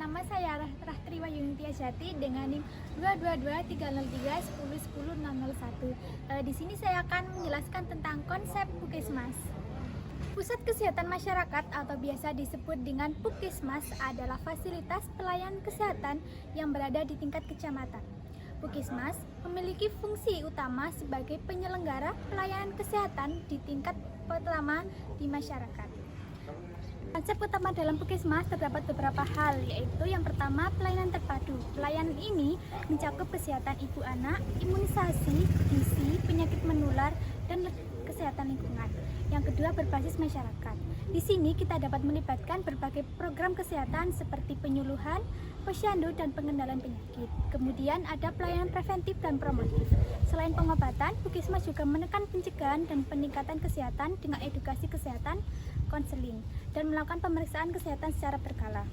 Nama saya Rahtri Wayuntia Jati dengan NIM 222-303-1010-001. Di sini saya akan menjelaskan tentang konsep Puskesmas. Pusat Kesehatan Masyarakat atau biasa disebut dengan Puskesmas adalah fasilitas pelayanan kesehatan yang berada di tingkat kecamatan. Puskesmas memiliki fungsi utama sebagai penyelenggara pelayanan kesehatan di tingkat pertama di masyarakat. Konsep utama dalam Puskesmas terdapat beberapa hal, yaitu yang pertama pelayanan terpadu. Pelayanan ini mencakup kesehatan ibu anak, imunisasi, gizi, penyakit menular, dan kesehatan lingkungan. Yang kedua berbasis masyarakat. Di sini kita dapat melibatkan berbagai program kesehatan seperti penyuluhan, posyandu, dan pengendalian penyakit. Kemudian ada pelayanan preventif dan promotif. Selain pengobatan, Puskesmas juga menekan pencegahan dan peningkatan kesehatan dengan edukasi kesehatan, konseling, dan melakukan pemeriksaan kesehatan secara berkala.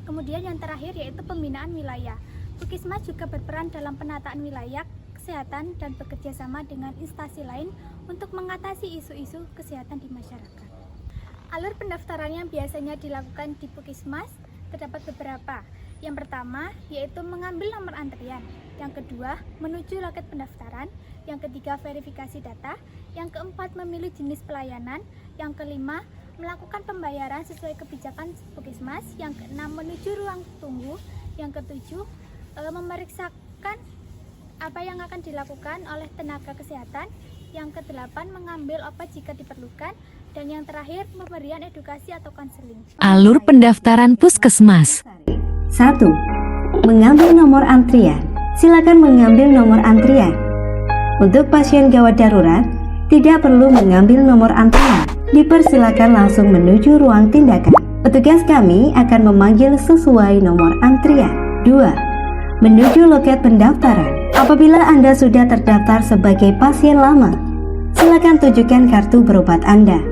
Kemudian yang terakhir yaitu pembinaan wilayah. Puskesmas juga berperan dalam penataan wilayah kesehatan dan bekerja sama dengan instansi lain untuk mengatasi isu-isu kesehatan di masyarakat. Alur pendaftaran yang biasanya dilakukan di Puskesmas terdapat beberapa. Yang pertama yaitu mengambil nomor antrian, yang kedua menuju loket pendaftaran, yang ketiga verifikasi data, yang keempat memilih jenis pelayanan, yang kelima melakukan pembayaran sesuai kebijakan Puskesmas, yang keenam menuju ruang tunggu, yang ketujuh memeriksakan apa yang akan dilakukan oleh tenaga kesehatan, yang kedelapan mengambil obat jika diperlukan, dan yang terakhir pemberian edukasi atau konseling. Alur pendaftaran Puskesmas. 1. Mengambil nomor antrian. Silakan mengambil nomor antrian. Untuk pasien gawat darurat, tidak perlu mengambil nomor antrian. Dipersilakan langsung menuju ruang tindakan. Petugas kami akan memanggil sesuai nomor antrian. 2. Menuju loket pendaftaran. Apabila Anda sudah terdaftar sebagai pasien lama, silakan tunjukkan kartu berobat Anda.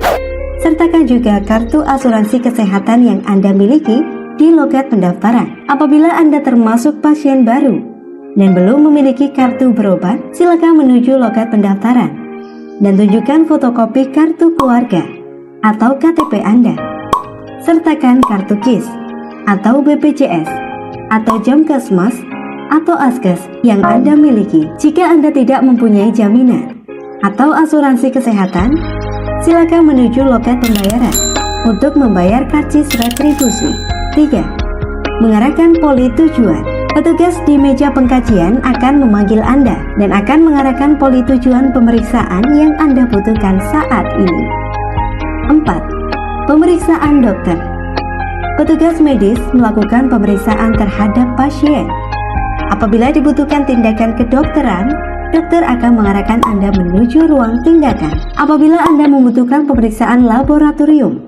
Sertakan juga kartu asuransi kesehatan yang Anda miliki di loket pendaftaran. Apabila Anda termasuk pasien baru dan belum memiliki kartu berobat, silakan menuju loket pendaftaran dan tunjukkan fotokopi kartu keluarga atau KTP Anda. Sertakan kartu KIS atau BPJS atau Jamkesmas atau Askes yang Anda miliki. Jika Anda tidak mempunyai jaminan atau asuransi kesehatan, silakan menuju loket pembayaran untuk membayar karcis retribusi. 3. Mengarahkan poli tujuan. Petugas di meja pengkajian akan memanggil Anda dan akan mengarahkan poli tujuan pemeriksaan yang Anda butuhkan saat ini. 4. Pemeriksaan dokter. Petugas medis melakukan pemeriksaan terhadap pasien. Apabila dibutuhkan tindakan kedokteran, dokter akan mengarahkan Anda menuju ruang tindakan. Apabila Anda membutuhkan pemeriksaan laboratorium,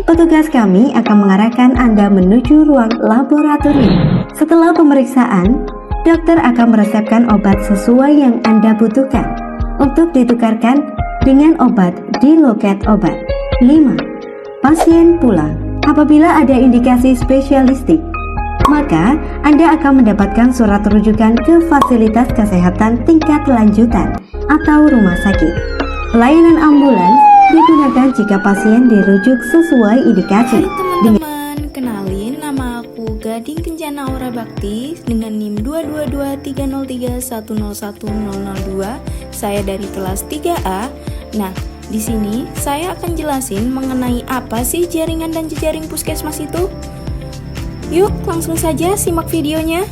petugas kami akan mengarahkan Anda menuju ruang laboratorium. Setelah pemeriksaan, dokter akan meresepkan obat sesuai yang Anda butuhkan untuk ditukarkan dengan obat di loket obat. 5. Pasien pulang. Apabila ada indikasi spesialistik, maka Anda akan mendapatkan surat rujukan ke fasilitas kesehatan tingkat lanjutan atau rumah sakit. Pelayanan ambulans digunakan jika pasien dirujuk sesuai indikasi. Hai teman-teman, kenalin nama aku Gading Kencana Aura Bakti dengan NIM 222-303-101002. Saya dari kelas 3A. Nah, di sini saya akan jelasin mengenai apa sih jaringan dan jejaring Puskesmas itu. Yuk, langsung saja simak videonya.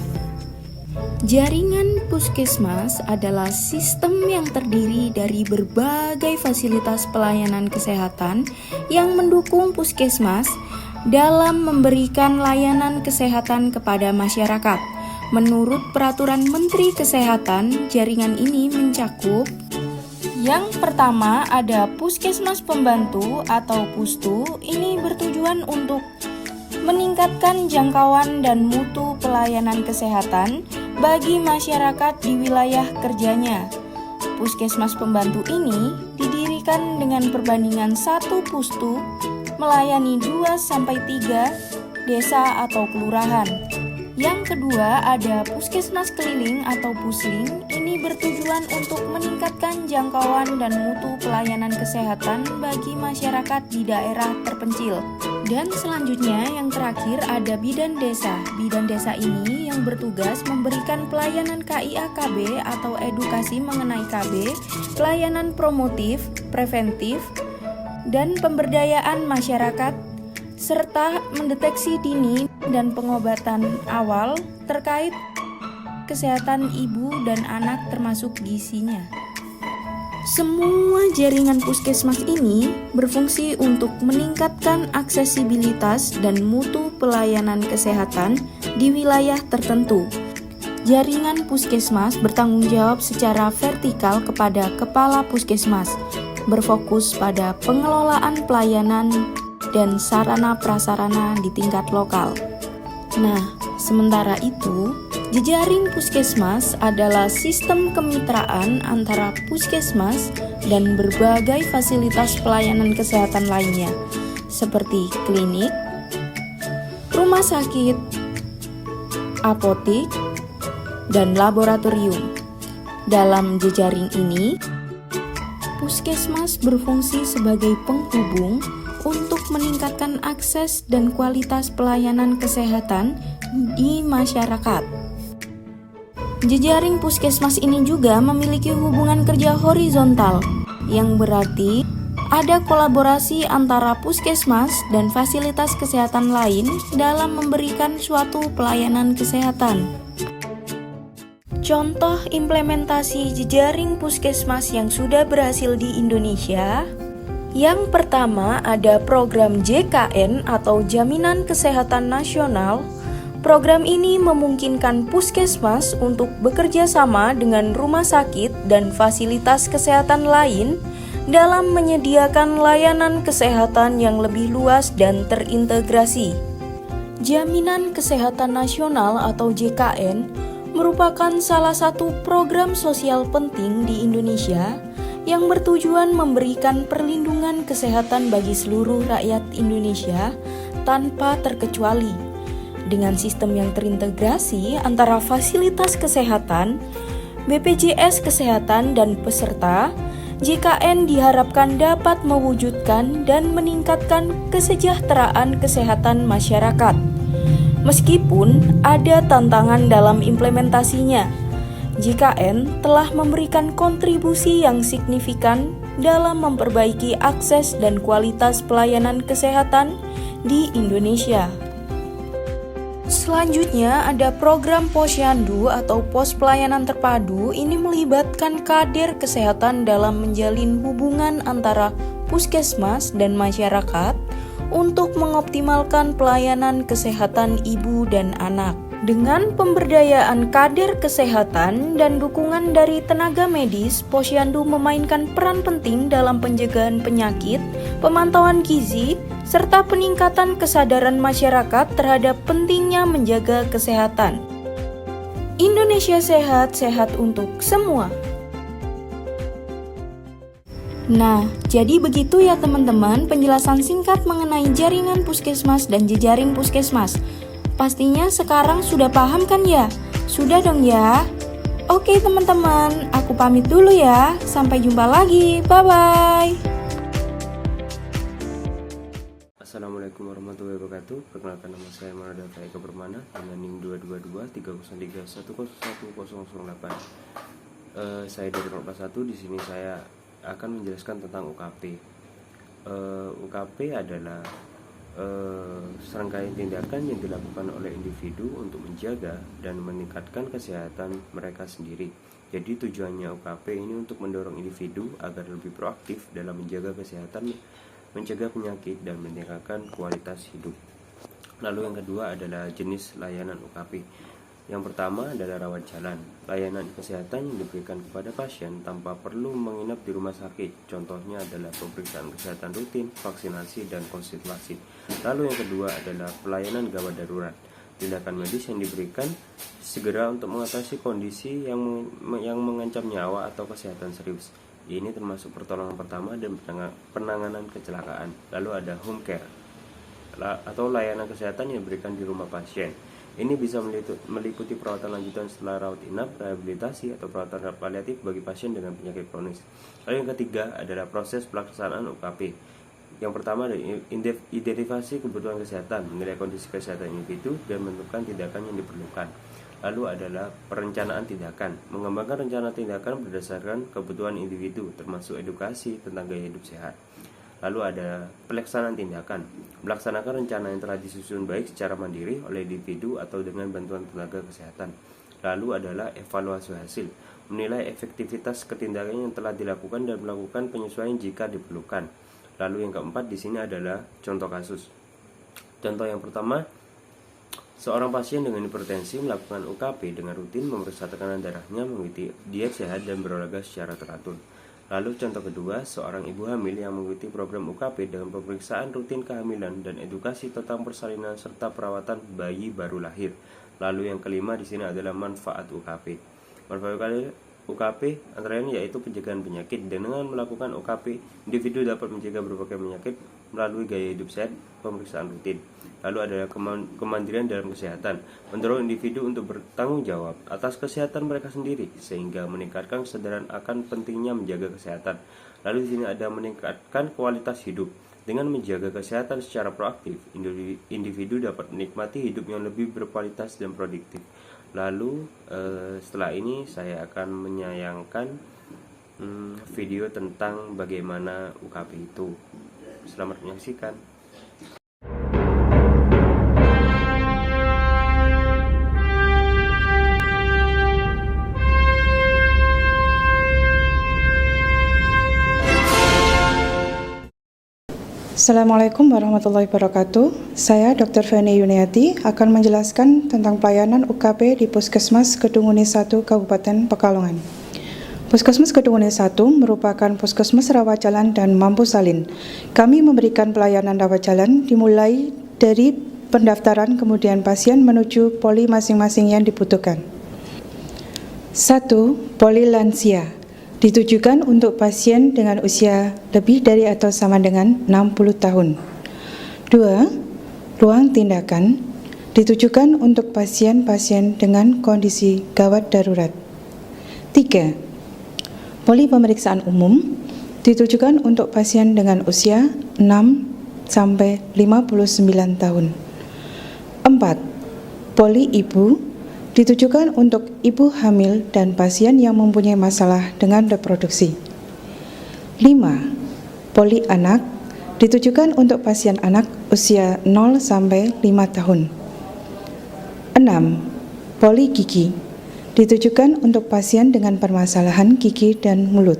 Jaringan Puskesmas adalah sistem yang terdiri dari berbagai fasilitas pelayanan kesehatan yang mendukung Puskesmas dalam memberikan layanan kesehatan kepada masyarakat. Menurut Peraturan Menteri Kesehatan, jaringan ini mencakup yang pertama ada Puskesmas Pembantu atau Pustu. Ini bertujuan untuk meningkatkan jangkauan dan mutu pelayanan kesehatan bagi masyarakat di wilayah kerjanya. Puskesmas Pembantu ini didirikan dengan perbandingan 1 pustu melayani 2-3 desa atau kelurahan. Yang kedua ada Puskesmas Keliling atau Pusling. Ini ini bertujuan untuk meningkatkan jangkauan dan mutu pelayanan kesehatan bagi masyarakat di daerah terpencil. Dan selanjutnya yang terakhir ada bidan desa. Bidan desa ini yang bertugas memberikan pelayanan KIA-KB atau edukasi mengenai KB, pelayanan promotif, preventif, dan pemberdayaan masyarakat, serta mendeteksi dini dan pengobatan awal terkait kesehatan ibu dan anak termasuk gizinya. Semua jaringan puskesmas ini berfungsi untuk meningkatkan aksesibilitas dan mutu pelayanan kesehatan di wilayah tertentu. Jaringan puskesmas bertanggung jawab secara vertikal kepada kepala puskesmas, berfokus pada pengelolaan pelayanan dan sarana prasarana di tingkat lokal. Nah, sementara itu, jejaring puskesmas adalah sistem kemitraan antara puskesmas dan berbagai fasilitas pelayanan kesehatan lainnya, seperti klinik, rumah sakit, apotik, dan laboratorium. Dalam jejaring ini, puskesmas berfungsi sebagai penghubung untuk meningkatkan akses dan kualitas pelayanan kesehatan di masyarakat. Jejaring puskesmas ini juga memiliki hubungan kerja horizontal, yang berarti ada kolaborasi antara puskesmas dan fasilitas kesehatan lain dalam memberikan suatu pelayanan kesehatan. Contoh implementasi jejaring puskesmas yang sudah berhasil di Indonesia. Yang pertama ada program JKN atau Jaminan Kesehatan Nasional. Program ini memungkinkan puskesmas untuk bekerja sama dengan rumah sakit dan fasilitas kesehatan lain dalam menyediakan layanan kesehatan yang lebih luas dan terintegrasi. Jaminan Kesehatan Nasional atau JKN merupakan salah satu program sosial penting di Indonesia yang bertujuan memberikan perlindungan kesehatan bagi seluruh rakyat Indonesia tanpa terkecuali. Dengan sistem yang terintegrasi antara fasilitas kesehatan, BPJS Kesehatan, dan peserta, JKN diharapkan dapat mewujudkan dan meningkatkan kesejahteraan kesehatan masyarakat. Meskipun ada tantangan dalam implementasinya, JKN telah memberikan kontribusi yang signifikan dalam memperbaiki akses dan kualitas pelayanan kesehatan di Indonesia. Selanjutnya ada program Posyandu atau Pos Pelayanan Terpadu. Ini melibatkan kader kesehatan dalam menjalin hubungan antara puskesmas dan masyarakat untuk mengoptimalkan pelayanan kesehatan ibu dan anak. Dengan pemberdayaan kader kesehatan dan dukungan dari tenaga medis, Posyandu memainkan peran penting dalam pencegahan penyakit, pemantauan gizi, serta peningkatan kesadaran masyarakat terhadap pentingnya menjaga kesehatan. Indonesia sehat, sehat untuk semua. Nah, jadi begitu ya teman-teman penjelasan singkat mengenai jaringan puskesmas dan jejaring puskesmas. Pastinya sekarang sudah paham kan ya? Sudah dong ya? Oke teman-teman, aku pamit dulu ya. Sampai jumpa lagi. Bye-bye. Assalamualaikum warahmatullahi wabarakatuh. Perkenalkan, nama saya Maradha Eka Permana dengan NIM 222-303-10108. Saya dari kelompok 1. Di sini saya akan menjelaskan tentang UKP. UKP adalah serangkaian tindakan yang dilakukan oleh individu untuk menjaga dan meningkatkan kesehatan mereka sendiri. Jadi tujuannya UKP ini untuk mendorong individu agar lebih proaktif dalam menjaga kesehatan, mencegah penyakit, dan meningkatkan kualitas hidup. Lalu yang kedua adalah jenis layanan UKP. Yang pertama adalah rawat jalan, layanan kesehatan yang diberikan kepada pasien tanpa perlu menginap di rumah sakit. Contohnya adalah pemeriksaan kesehatan rutin, vaksinasi, dan konsultasi. Lalu yang kedua adalah pelayanan gawat darurat, tindakan medis yang diberikan segera untuk mengatasi kondisi yang mengancam nyawa atau kesehatan serius. Ini termasuk pertolongan pertama dan penanganan kecelakaan. Lalu ada home care atau layanan kesehatan yang diberikan di rumah pasien. Ini bisa meliputi perawatan lanjutan setelah rawat inap, rehabilitasi, atau perawatan paliatif bagi pasien dengan penyakit kronis. Lalu yang ketiga adalah proses pelaksanaan UKP. Yang pertama adalah identifikasi kebutuhan kesehatan, menilai kondisi kesehatan individu, dan menentukan tindakan yang diperlukan. Lalu adalah perencanaan tindakan, mengembangkan rencana tindakan berdasarkan kebutuhan individu, termasuk edukasi tentang gaya hidup sehat. Lalu ada pelaksanaan tindakan, melaksanakan rencana yang telah disusun baik secara mandiri oleh individu atau dengan bantuan tenaga kesehatan. Lalu adalah evaluasi hasil, menilai efektivitas ketindakan yang telah dilakukan dan melakukan penyesuaian jika diperlukan. Lalu yang keempat di sini adalah contoh kasus. Contoh yang pertama, seorang pasien dengan hipertensi melakukan UKP dengan rutin memeriksa tekanan darahnya, mengikuti diet sehat dan berolahraga secara teratur. Lalu contoh kedua, seorang ibu hamil yang mengikuti program UKP dengan pemeriksaan rutin kehamilan dan edukasi tentang persalinan serta perawatan bayi baru lahir. Lalu yang kelima di sini adalah manfaat UKP. Manfaat UKP antara lain yaitu pencegahan penyakit. Dengan melakukan UKP, individu dapat mencegah berbagai penyakit melalui gaya hidup sehat, pemeriksaan rutin. Lalu adalah kemandirian dalam kesehatan, mendorong individu untuk bertanggung jawab atas kesehatan mereka sendiri sehingga meningkatkan kesadaran akan pentingnya menjaga kesehatan. Lalu di sini ada meningkatkan kualitas hidup. Dengan menjaga kesehatan secara proaktif, individu dapat menikmati hidup yang lebih berkualitas dan produktif. Lalu setelah ini saya akan menyayangkan video tentang bagaimana UKP itu. Selamat menyaksikan. Assalamualaikum warahmatullahi wabarakatuh. Saya Dr. Feni Yuniati akan menjelaskan tentang pelayanan UKP di Puskesmas Kedunguni 1 Kabupaten Pekalongan. Puskesmas Kedunguni 1 merupakan puskesmas rawat jalan dan mampu salin. Kami memberikan pelayanan rawat jalan dimulai dari pendaftaran kemudian pasien menuju poli masing-masing yang dibutuhkan. 1. Poli lansia. Ditujukan untuk pasien dengan usia lebih dari atau sama dengan 60 tahun. 2. Ruang tindakan ditujukan untuk pasien-pasien dengan kondisi gawat darurat. 3. Poli pemeriksaan umum ditujukan untuk pasien dengan usia 6 sampai 59 tahun. 4. Poli ibu ditujukan untuk ibu hamil dan pasien yang mempunyai masalah dengan reproduksi. 5. Poli anak ditujukan untuk pasien anak usia 0 sampai 5 tahun. 6. Poli gigi ditujukan untuk pasien dengan permasalahan gigi dan mulut.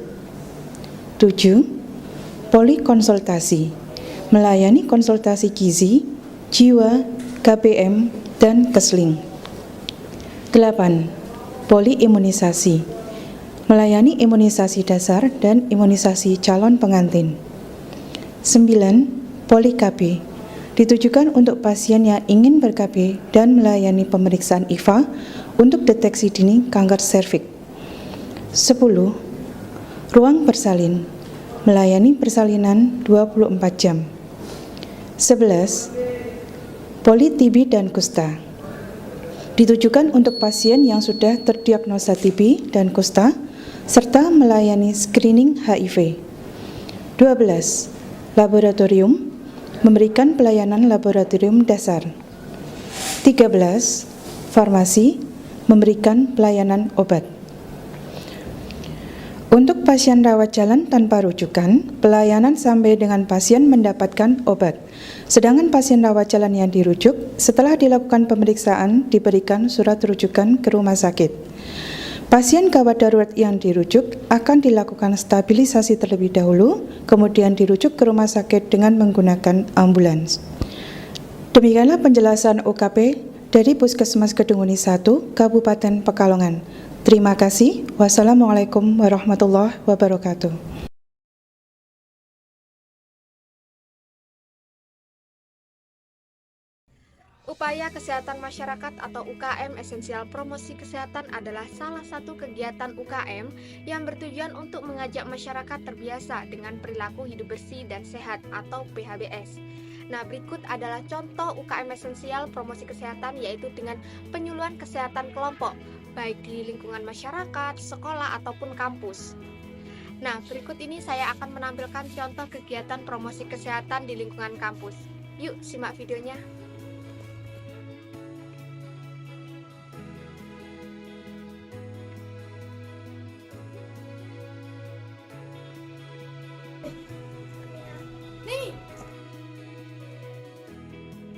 7. Poli konsultasi melayani konsultasi gizi, jiwa, KBM, dan kesling. 8. Poli imunisasi melayani imunisasi dasar dan imunisasi calon pengantin. 9. Poli KB ditujukan untuk pasien yang ingin ber-KB dan melayani pemeriksaan IVA untuk deteksi dini kanker serviks. 10. Ruang bersalin melayani persalinan 24 jam. 11. Poli TB dan kusta ditujukan untuk pasien yang sudah terdiagnosa TB dan kusta serta melayani screening HIV. 12. Laboratorium memberikan pelayanan laboratorium dasar. 13. Farmasi memberikan pelayanan obat. Untuk pasien rawat jalan tanpa rujukan, pelayanan sampai dengan pasien mendapatkan obat. Sedangkan pasien rawat jalan yang dirujuk, setelah dilakukan pemeriksaan, diberikan surat rujukan ke rumah sakit. Pasien gawat darurat yang dirujuk akan dilakukan stabilisasi terlebih dahulu, kemudian dirujuk ke rumah sakit dengan menggunakan ambulans. Demikianlah penjelasan UKP dari Puskesmas Kedunguni 1, Kabupaten Pekalongan. Terima kasih. Wassalamualaikum warahmatullahi wabarakatuh. Upaya Kesehatan Masyarakat atau UKM Esensial Promosi Kesehatan adalah salah satu kegiatan UKM yang bertujuan untuk mengajak masyarakat terbiasa dengan perilaku hidup bersih dan sehat atau PHBS. Nah, berikut adalah contoh UKM esensial promosi kesehatan, yaitu dengan penyuluhan kesehatan kelompok, baik di lingkungan masyarakat, sekolah, ataupun kampus. Nah, berikut ini saya akan menampilkan contoh kegiatan promosi kesehatan di lingkungan kampus. Yuk, simak videonya. Nih!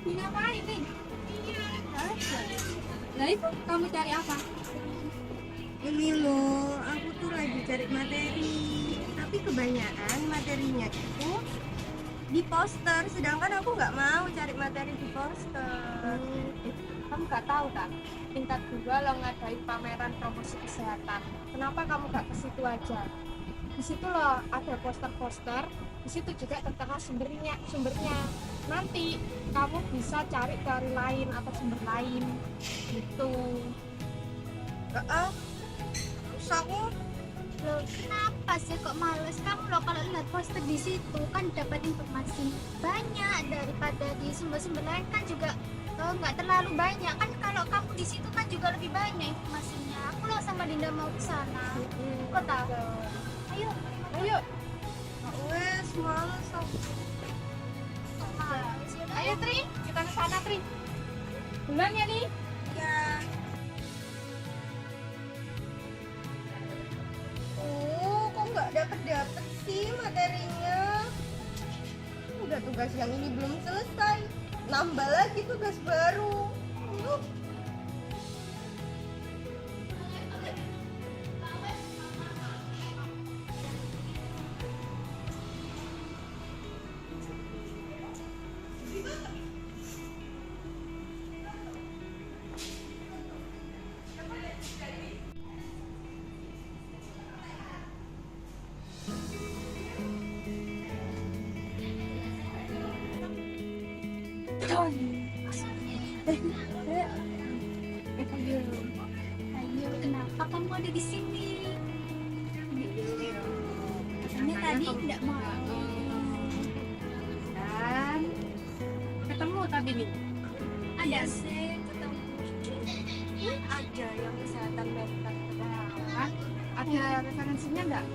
Ini ngapain nih? Nah, itu kamu cari apa? Ini loh, aku tuh lagi cari materi, tapi kebanyakan materinya itu di poster, sedangkan aku nggak mau cari materi di poster. Kamu nggak tahu kan? Tingkat 2 lo ngadain pameran promosi kesehatan. Kenapa kamu nggak ke situ aja? Di situ loh ada poster-poster. Di situ juga tertera sumbernya. Nanti kamu bisa cari dari lain atau sumber lain. Gitu. Terus aku Loh, kenapa sih kok males? Kamu loh kalau lihat poster di situ kan dapat informasi banyak daripada di sumber-sumber lain kan juga nggak terlalu banyak kan. Kalau kamu di situ kan juga lebih banyak informasinya. Aku loh sama Dinda mau ke sana. Kok tahu? Ayo. wes males aku. Males. Ayo Tri, kita ke sana Tri. Bulan ya nih? Ya. Kok nggak dapet sih materinya? Udah tugas yang ini belum selesai, nambah lagi tugas baru. Ayo, kenapa kamu ada di sini? Katanya tadi nggak mau. Dan ketemu tadi nih. Ada sih ketemu. Ada yang kesehatan mental kedaerahan. Ada referensinya nggak?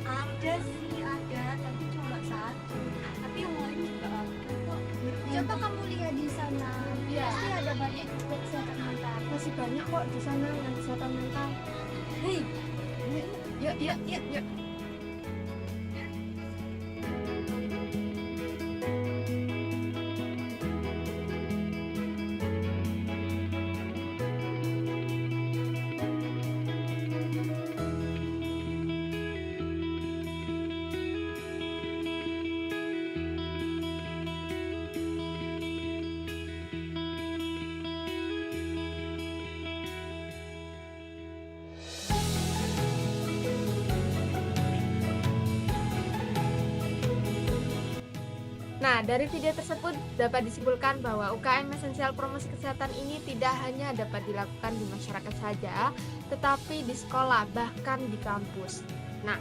Ada sih, ada, tapi cuma satu. Tapi yang lain juga ada kok. Coba kamu lihat di sana. Iya. Pasti ada banyak juga kesehatan mental. Masih banyak kok di sana yang kesehatan mental. Hei, yuk. Nah, dari video tersebut dapat disimpulkan bahwa UKM esensial promosi kesehatan ini tidak hanya dapat dilakukan di masyarakat saja, tetapi di sekolah, bahkan di kampus. Nah,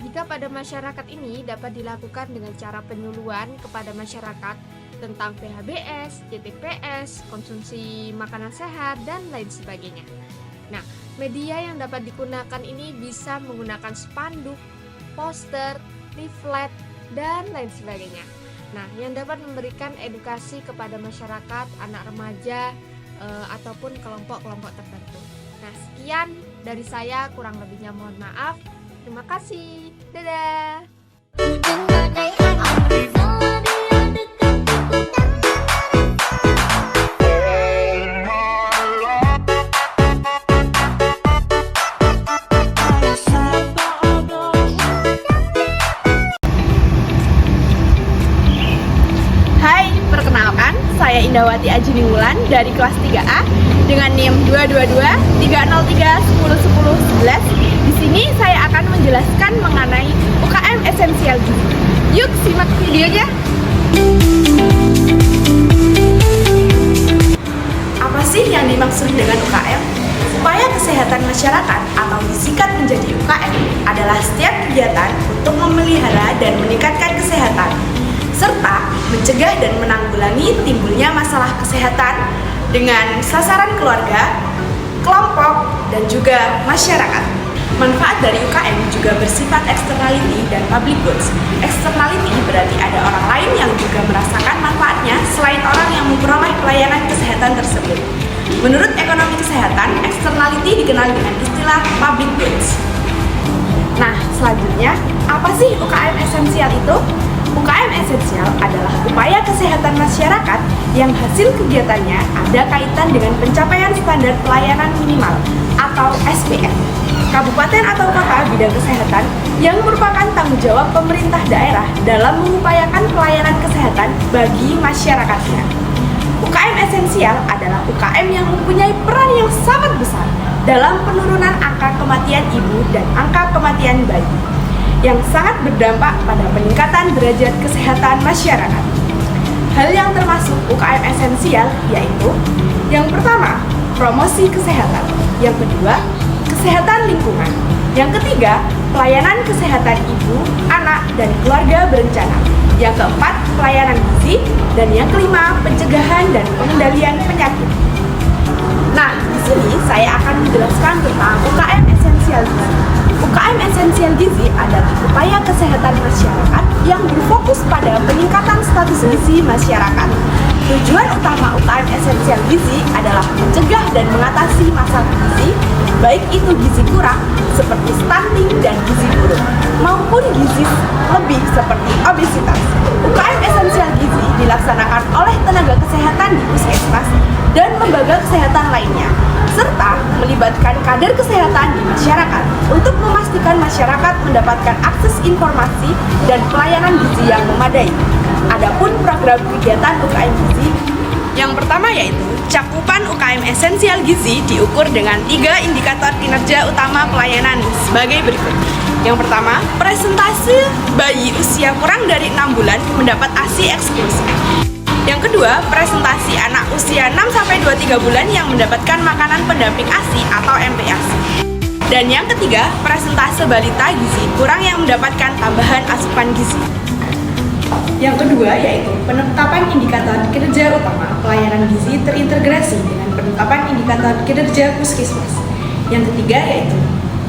jika pada masyarakat ini dapat dilakukan dengan cara penyuluhan kepada masyarakat tentang PHBS, CTPS, konsumsi makanan sehat, dan lain sebagainya. Nah, media yang dapat digunakan ini bisa menggunakan spanduk, poster, leaflet, dan lain sebagainya. Nah, yang dapat memberikan edukasi kepada masyarakat, anak remaja, ataupun kelompok-kelompok tertentu. Nah, sekian dari saya, kurang lebihnya mohon maaf. Terima kasih. Dadah. Hai, perkenalkan, saya Indawati Ajini Wulan dari kelas 3A dengan NIM 222-303-1010-11. Di sini saya akan menjelaskan mengenai UKM esensial gizi. Yuk, simak videonya. Apa sih yang dimaksud dengan UKM? Upaya kesehatan masyarakat atau disingkat menjadi UKM adalah setiap kegiatan untuk memelihara dan meningkatkan kesehatan serta mencegah dan menanggulangi timbulnya masalah kesehatan dengan sasaran keluarga, kelompok, dan juga masyarakat. Manfaat dari UKM juga bersifat externality dan public goods. Externality berarti ada orang lain yang juga merasakan manfaatnya selain orang yang memperoleh pelayanan kesehatan tersebut. Menurut ekonomi kesehatan, externality dikenal dengan istilah public goods. Nah, selanjutnya, apa sih UKM esensial itu? UKM esensial adalah upaya kesehatan masyarakat yang hasil kegiatannya ada kaitan dengan pencapaian standar pelayanan minimal atau SPM. Kabupaten atau kota bidang kesehatan yang merupakan tanggung jawab pemerintah daerah dalam mengupayakan pelayanan kesehatan bagi masyarakatnya. UKM esensial adalah UKM yang mempunyai peran yang sangat besar dalam penurunan angka kematian ibu dan angka kematian bayi, yang sangat berdampak pada peningkatan derajat kesehatan masyarakat. Hal yang termasuk UKM esensial yaitu: yang pertama, promosi kesehatan; yang kedua, kesehatan lingkungan; yang ketiga, pelayanan kesehatan ibu, anak, dan keluarga berencana; yang keempat, pelayanan gizi; dan yang kelima, pencegahan dan pengendalian penyakit. Nah, di sini saya akan menjelaskan tentang UKM esensial gizi. UKM esensial gizi adalah upaya kesehatan masyarakat yang berfokus pada peningkatan status gizi masyarakat. Tujuan utama UKM esensial gizi adalah mencegah dan mengatasi masalah gizi, baik itu gizi kurang seperti stunting dan gizi buruk, maupun gizi lebih seperti obesitas. UKM esensial gizi dilaksanakan oleh tenaga kesehatan di puskesmas dan lembaga kesehatan lainnya, serta melibatkan kader kesehatan di masyarakat untuk memastikan masyarakat mendapatkan akses informasi dan pelayanan gizi yang memadai. Adapun program kegiatan UKM gizi, yang pertama yaitu cakupan UKM esensial gizi diukur dengan 3 indikator kinerja utama pelayanan sebagai berikut. Yang pertama, presentase bayi usia kurang dari 6 bulan mendapat ASI eksklusif. Yang kedua, presentasi anak usia 6-23 bulan yang mendapatkan makanan pendamping ASI atau MPASI. Dan yang ketiga, presentase balita gizi kurang yang mendapatkan tambahan asupan gizi. Yang kedua yaitu penetapan indikator kinerja utama pelayanan gizi terintegrasi dengan penetapan indikator kinerja puskesmas. Yang ketiga yaitu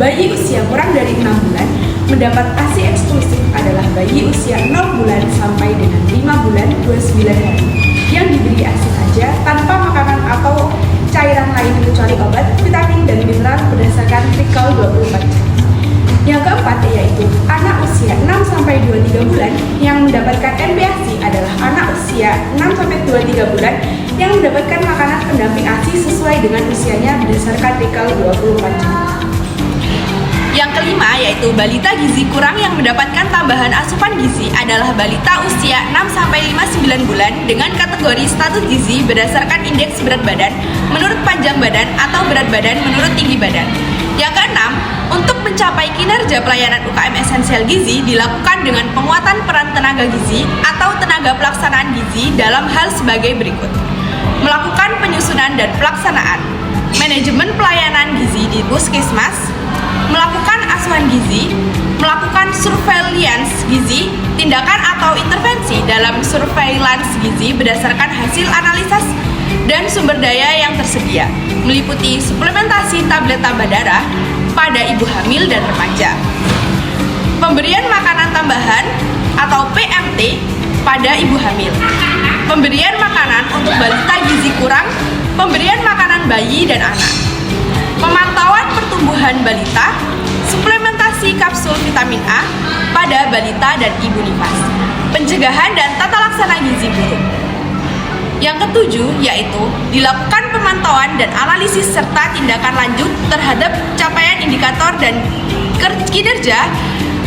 bayi usia kurang dari 6 bulan mendapat ASI eksklusif adalah bayi usia 0 bulan sampai dengan 5 bulan 29 hari yang diberi ASI saja tanpa makanan atau cairan lain kecuali obat, vitamin, dan mineral berdasarkan trikal 24 jam. Yang keempat yaitu anak usia 6-23 bulan yang mendapatkan MPASI adalah anak usia 6-23 bulan yang mendapatkan makanan pendamping ASI sesuai dengan usianya berdasarkan trikal 24 jam. Yang kelima yaitu balita gizi kurang yang mendapatkan tambahan asupan gizi adalah balita usia 6-59 bulan dengan kategori status gizi berdasarkan indeks berat badan menurut panjang badan atau berat badan menurut tinggi badan. Yang keenam, untuk mencapai kinerja pelayanan UKM esensial gizi dilakukan dengan penguatan peran tenaga gizi atau tenaga pelaksanaan gizi dalam hal sebagai berikut: melakukan penyusunan dan pelaksanaan manajemen pelayanan gizi di puskesmas, melakukan asuhan gizi, melakukan surveillance gizi, tindakan atau intervensi dalam surveillance gizi berdasarkan hasil analisis dan sumber daya yang tersedia, meliputi suplementasi tablet tambah darah pada ibu hamil dan remaja, pemberian makanan tambahan atau PMT pada ibu hamil, pemberian makanan untuk balita gizi kurang, pemberian makanan bayi dan anak, pemantauan pertumbuhan balita, suplementasi kapsul vitamin A pada balita dan ibu nifas, pencegahan dan tata laksana gizi buruk. Yang ketujuh yaitu dilakukan pemantauan dan analisis serta tindakan lanjut terhadap capaian indikator dan kinerja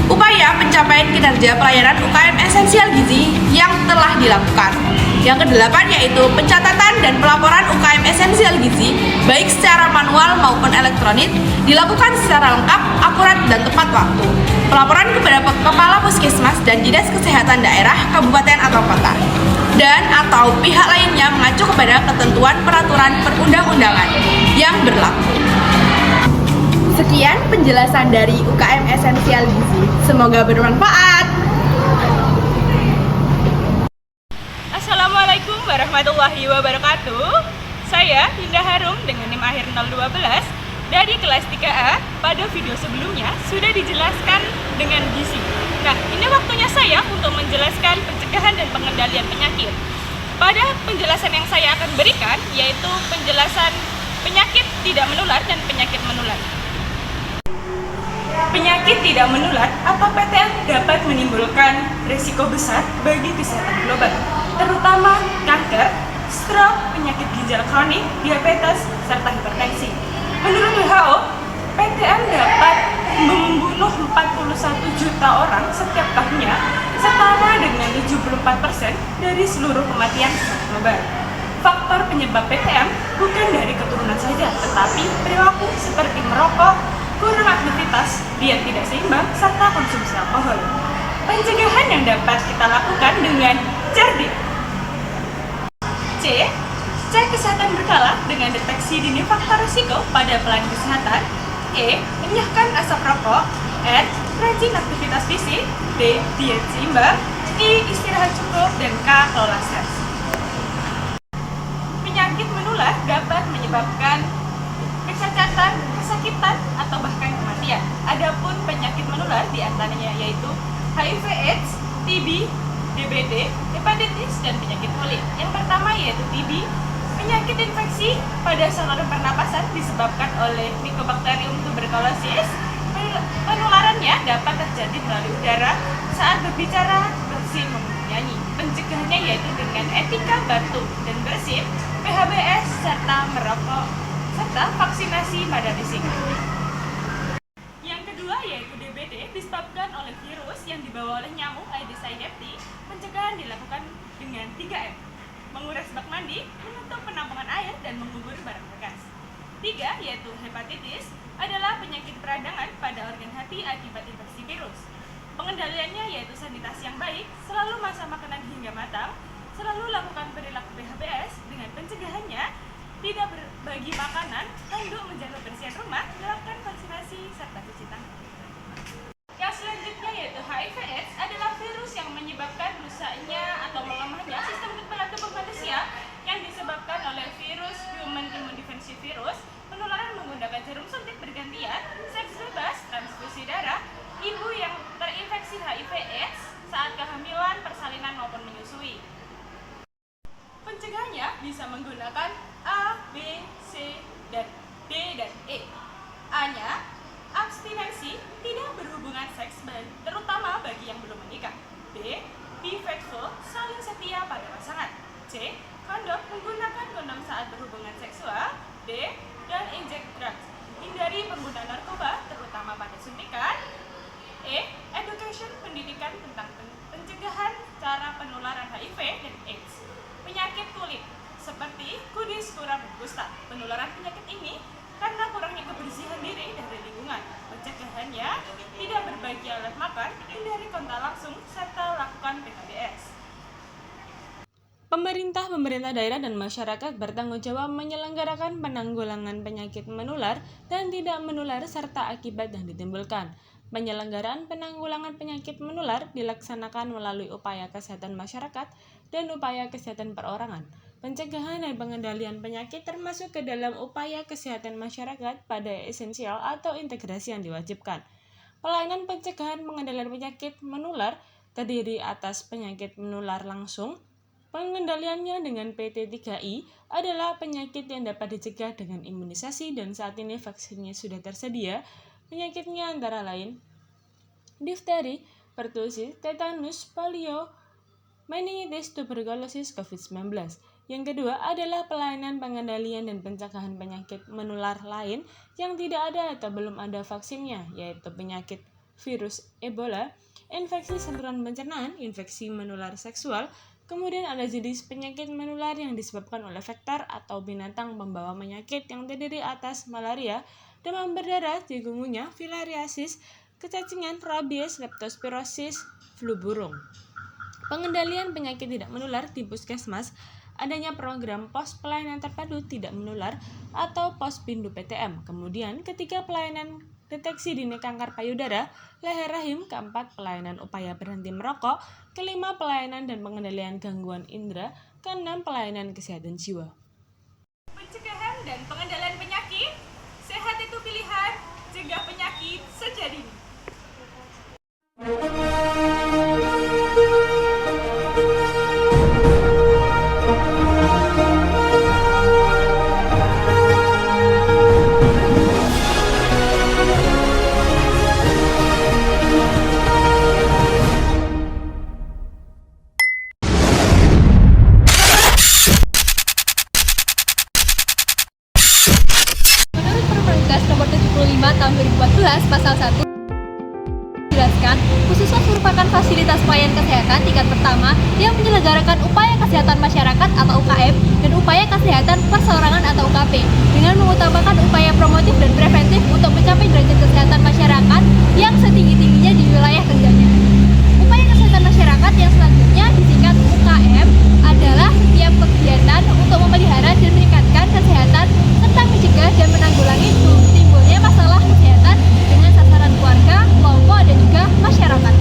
upaya pencapaian kinerja pelayanan UKM esensial gizi yang telah dilakukan. Yang kedelapan yaitu pencatatan dan pelaporan UKM esensial gizi baik secara manual maupun elektronik dilakukan secara lengkap, akurat, dan tepat waktu. Pelaporan kepada kepala puskesmas dan dinas kesehatan daerah, kabupaten atau kota, dan atau pihak lainnya mengacu kepada ketentuan peraturan perundang-undangan yang berlaku. Sekian penjelasan dari UKM esensial gizi. Semoga bermanfaat. warahmatullahi wabarakatuh. Saya Hinda Harum dengan NIM akhir 012 dari kelas 3A. Pada video sebelumnya sudah dijelaskan dengan gizi. Nah, ini waktunya saya untuk menjelaskan pencegahan dan pengendalian penyakit. Pada penjelasan yang saya akan berikan yaitu penjelasan penyakit tidak menular dan penyakit menular. Penyakit tidak menular atau PTM dapat menimbulkan risiko besar bagi kesehatan global, terutama kanker, stroke, penyakit ginjal kronik, diabetes, serta hipertensi. Menurut WHO, PTM dapat membunuh 41 juta orang setiap tahunnya, setara dengan 74% dari seluruh kematian secara global. Faktor penyebab PTM bukan dari keturunan saja, tetapi perilaku seperti merokok, kurang aktivitas, diet tidak seimbang, serta konsumsi alkohol. Pencegahan yang dapat kita lakukan dengan cerdik. C. Cek kesehatan berkala dengan deteksi dini faktor risiko pada pelayan kesehatan. E. Enyahkan asap rokok. R. Rajin aktivitas fisik. D. Diet seimbang. I. Istirahat cukup. Dan K. Kelola stres. Penyakit menular dapat menyebabkan kecacatan, kesakitan, atau bahkan kematian. Adapun penyakit menular diantaranya yaitu HIV/AIDS, TB, DBD, hepatitis, dan penyakit kulit. Yang pertama yaitu TB, penyakit infeksi pada saluran pernapasan disebabkan oleh Mycobacterium tuberculosis. Penularannya dapat terjadi melalui udara saat berbicara, bersin, menyanyi. Pencegahannya yaitu dengan etika batuk dan bersin, PHBS, serta merokok, serta vaksinasi pada risiko. Yang kedua yaitu DBD disebabkan oleh virus yang dibawa oleh nyamuk Aedes aegypti. Pencegahan dilakukan dengan 3M: menguras bak mandi, menutup penampungan air, dan mengubur barang bekas. 3 yaitu hepatitis adalah penyakit peradangan pada organ hati akibat infeksi virus. Pengendaliannya yaitu sanitasi yang baik, selalu masak makanan hingga matang, selalu lakukan perilaku PHBS. Dengan pencegahannya tidak berbagi makanan, tanduk, menjaga kebersihan rumah, melakukan vaksinasi, serta cuci tangan. Yang selanjutnya yaitu HIV/AIDS adalah virus yang menyebabkan rusaknya atau melemahnya sistem kekebalan tubuh manusia yang disebabkan oleh virus Human Immunodeficiency Virus. Penularan menggunakan jarum suntik bergantian, seks bebas, transfusi darah, ibu yang terinfeksi HIV/AIDS saat kehamilan, persalinan, maupun menyusui. Pencegahannya bisa menggunakan A, B, C, dan D, dan E. A-nya, abstinensi, tidak berhubungan seks, terutama bagi yang belum menikah. B, be faithful, saling setia pada pasangan. C, kondom, menggunakan kondom saat berhubungan seksual. D, dan inject drugs, hindari penggunaan narkoba, terutama pada suntikan. E, education, pendidikan tentang pencegahan cara penularan HIV dan AIDS. Penyakit kulit seperti kudis, kuram, dan kusta. Penularan penyakit ini karena kurangnya kebersihan diri dari lingkungan. Pencegahannya tidak berbagi alat makan, hindari kontak langsung, serta lakukan PHBS. Pemerintah daerah dan masyarakat bertanggung jawab menyelenggarakan penanggulangan penyakit menular dan tidak menular serta akibat yang ditimbulkan. Penyelenggaraan penanggulangan penyakit menular dilaksanakan melalui upaya kesehatan masyarakat dan upaya kesehatan perorangan. Pencegahan dan pengendalian penyakit termasuk ke dalam upaya kesehatan masyarakat pada esensial atau integrasi yang diwajibkan. Pelayanan pencegahan pengendalian penyakit menular terdiri atas penyakit menular langsung. Pengendaliannya dengan PT3I adalah penyakit yang dapat dicegah dengan imunisasi dan saat ini vaksinnya sudah tersedia. Penyakitnya antara lain difteri, pertusis, tetanus, polio, meningitis, tuberkulosis, COVID-19. Yang kedua adalah pelayanan pengendalian dan pencegahan penyakit menular lain yang tidak ada atau belum ada vaksinnya, yaitu penyakit virus Ebola, infeksi saluran pencernaan, infeksi menular seksual. Kemudian ada jenis penyakit menular yang disebabkan oleh vektor atau binatang pembawa penyakit yang terdiri atas malaria, demam berdarah, chikungunya, filariasis, kecacingan, rabies, leptospirosis, flu burung. Pengendalian penyakit tidak menular di puskesmas, adanya program pos pelayanan terpadu tidak menular atau pos pindu PTM. Kemudian ketiga, pelayanan deteksi dini kanker payudara, leher rahim. Keempat, pelayanan upaya berhenti merokok. Kelima, pelayanan dan pengendalian gangguan indera. Keenam, pelayanan kesehatan jiwa. Pencegahan dan pengendalian penyakit. Sehat itu pilihan, cegah penyakit sejak dini. Menurut Permenkes nomor 75 tahun 2014 pasal 1 dijelaskan, Puskesmas merupakan fasilitas pelayanan kesehatan tingkat pertama yang menyelenggarakan upaya kesehatan masyarakat atau UKM dan upaya kesehatan perseorangan atau UKP dengan mengutamakan upaya promotif dan preventif untuk mencapai derajat kesehatan masyarakat yang setinggi-tingginya di wilayah kerjanya. Upaya kesehatan masyarakat yang selanjutnya disingkat UKM adalah setiap kegiatan untuk memelihara dan meningkatkan kesehatan serta mencegah dan menanggulangi timbulnya masalah kesehatan dengan sasaran keluarga, kelompok, dan juga masyarakat.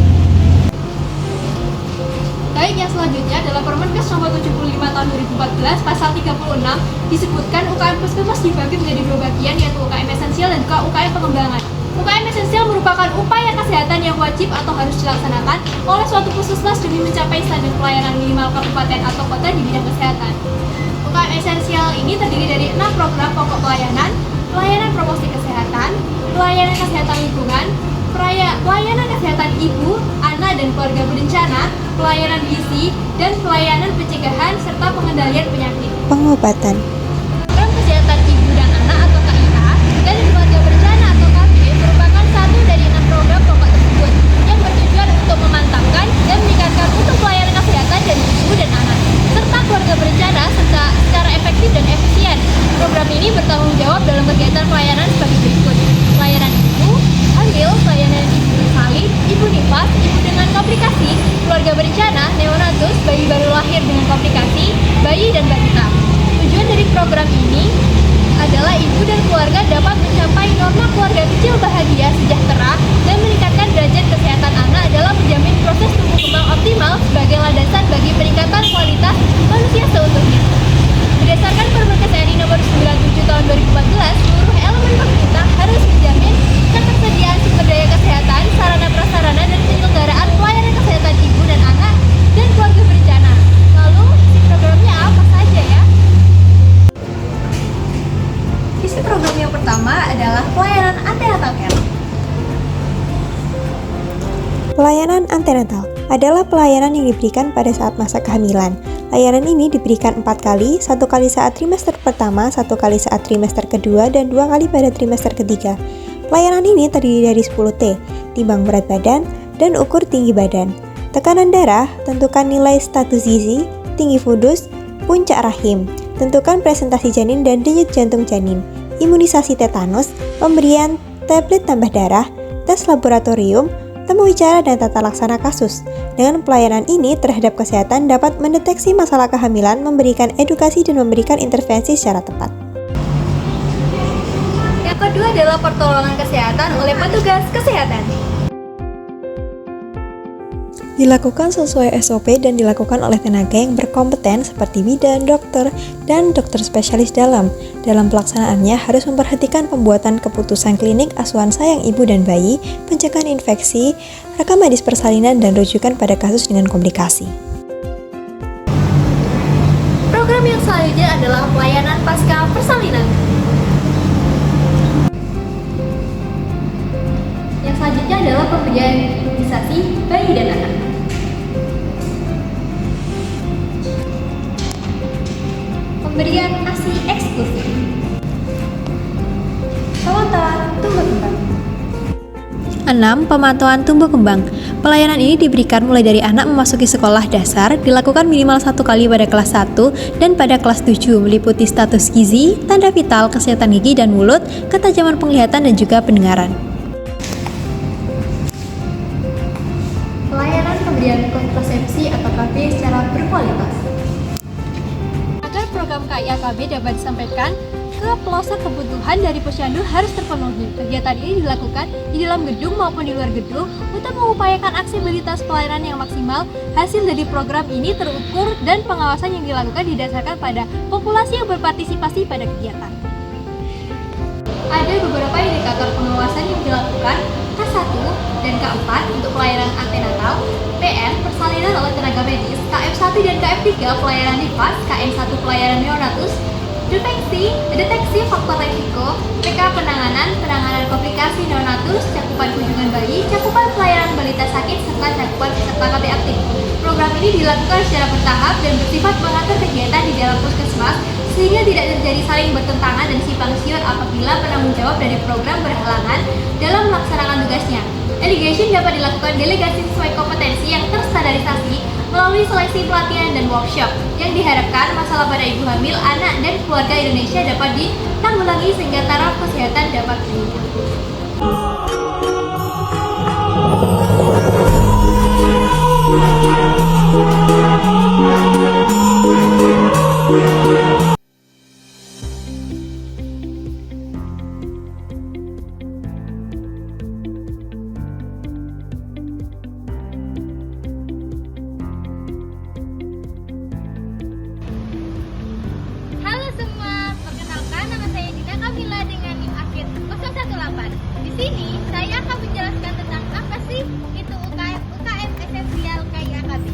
Baik, yang selanjutnya adalah Permenkes nomor 75 tahun 2014 pasal 36 disebutkan UKM Puskesmas dibagi menjadi dua bagian, yaitu UKM esensial dan juga UKM pengembangan. UKM esensial merupakan upaya kesehatan yang wajib atau harus dilaksanakan oleh suatu puskesmas demi mencapai standar pelayanan minimal kabupaten atau kota di bidang kesehatan. UKM esensial ini terdiri dari 6 program pokok pelayanan, pelayanan promosi kesehatan, pelayanan kesehatan lingkungan, pelayanan kesehatan ibu, anak dan keluarga berencana, pelayanan gizi, dan pelayanan pencegahan serta pengendalian penyakit. Pengobatan. Program kesehatan ibu dan anak atau KIA dan keluarga berencana atau KB merupakan satu dari 6 program pokok tersebut yang bertujuan untuk memantapkan dan meningkatkan mutu pelayanan kesehatan dari ibu dan anak serta keluarga berencana secara efektif dan efisien. Program ini bertanggung jawab dalam kegiatan pelayanan sebagai berikut: pelayanan ibu hamil, pelayanan ibu bersalin, ibu nifas, ibu dengan komplikasi, keluarga berencana, neonatus, bayi baru lahir dengan komplikasi, bayi dan balita. Tujuan dari program ini adalah ibu dan keluarga dapat mencapai norma keluarga kecil bahagia sejahtera dan meningkatkan derajat kesehatan anak dalam menjamin proses tumbuh kembang optimal sebagai landasan bagi peningkatan kualitas manusia seutuhnya. Berdasarkan Permenkes RI nomor 97 tahun 2014, seluruh elemen pemerintah harus menjamin ketersediaan sumber daya kesehatan, sarana prasarana dan penyelenggaraan pelayanan kesehatan ibu dan anak dan keluarga berencana. Lalu, isi programnya apa saja ya? Isi program yang pertama adalah pelayanan antenatal care. Pelayanan antenatal adalah pelayanan yang diberikan pada saat masa kehamilan. Layanan ini diberikan 4 kali, 1 kali saat trimester pertama, 1 kali saat trimester kedua, dan 2 kali pada trimester ketiga. Pelayanan ini terdiri dari 10T, timbang berat badan, dan ukur tinggi badan. Tekanan darah, tentukan nilai status gizi, tinggi fundus, puncak rahim, tentukan presentasi janin dan denyut jantung janin, imunisasi tetanus, pemberian tablet tambah darah, tes laboratorium, temu bicara dan tata laksana kasus. Dengan pelayanan ini terhadap kesehatan dapat mendeteksi masalah kehamilan, memberikan edukasi dan memberikan intervensi secara tepat. Yang kedua adalah pertolongan kesehatan oleh petugas kesehatan. Dilakukan sesuai SOP dan dilakukan oleh tenaga yang berkompeten seperti bidan, dokter, dan dokter spesialis dalam. Dalam pelaksanaannya harus memperhatikan pembuatan keputusan klinik, asuhan sayang ibu dan bayi, pencegahan infeksi, rekam medis persalinan, dan rujukan pada kasus dengan komplikasi. Program yang selanjutnya adalah pelayanan pasca persalinan. Yang selanjutnya adalah pemberian imunisasi bayi dan anak. Pemberian ASI eksklusif. Pemantauan tumbuh kembang. 6. Pemantauan tumbuh kembang. Pelayanan ini diberikan mulai dari anak memasuki sekolah dasar, dilakukan minimal 1 kali pada kelas 1 dan pada kelas 7, meliputi status gizi, tanda vital, kesehatan gigi dan mulut, ketajaman penglihatan dan juga pendengaran. Pelayanan pemberian kontrasepsi atau KB secara berkualitas. Agar program KB KIAKB dapat disampaikan ke pelosok kebutuhan dari posyandu harus terpenuhi. Kegiatan ini dilakukan di dalam gedung maupun di luar gedung untuk mengupayakan aksesibilitas pelayanan yang maksimal. Hasil dari program ini terukur dan pengawasan yang dilakukan didasarkan pada populasi yang berpartisipasi pada kegiatan. Ada beberapa indikator pengawasan yang dilakukan K1 dan K4 untuk pelayanan antenatal, PM persalinan oleh tenaga medis, KF1 dan KF3 pelayanan nifas, KN1 pelayanan neonatus, deteksi faktor resiko, PK penanganan komplikasi neonatus, cakupan kunjungan bayi, cakupan pelayanan balita sakit, serta cakupan peserta KB aktif. Program ini dilakukan secara bertahap dan bersifat mengatur kegiatan di dalam puskesmas sehingga tidak terjadi saling bertentangan dan simpang siur apabila penanggung jawab dari program berhalangan dalam melaksanakan tugasnya. Delegation dapat dilakukan delegasi sesuai kompetensi yang terstandarisasi melalui seleksi pelatihan dan workshop yang diharapkan masalah pada ibu hamil, anak, dan keluarga Indonesia dapat ditanggulangi sehingga taraf kesehatan dapat meningkat. Halo semua, perkenalkan nama saya Dina Kamila dengan NIM akhir 018. Di sini saya akan menjelaskan tentang apa sih itu UKM esensial KIAKB.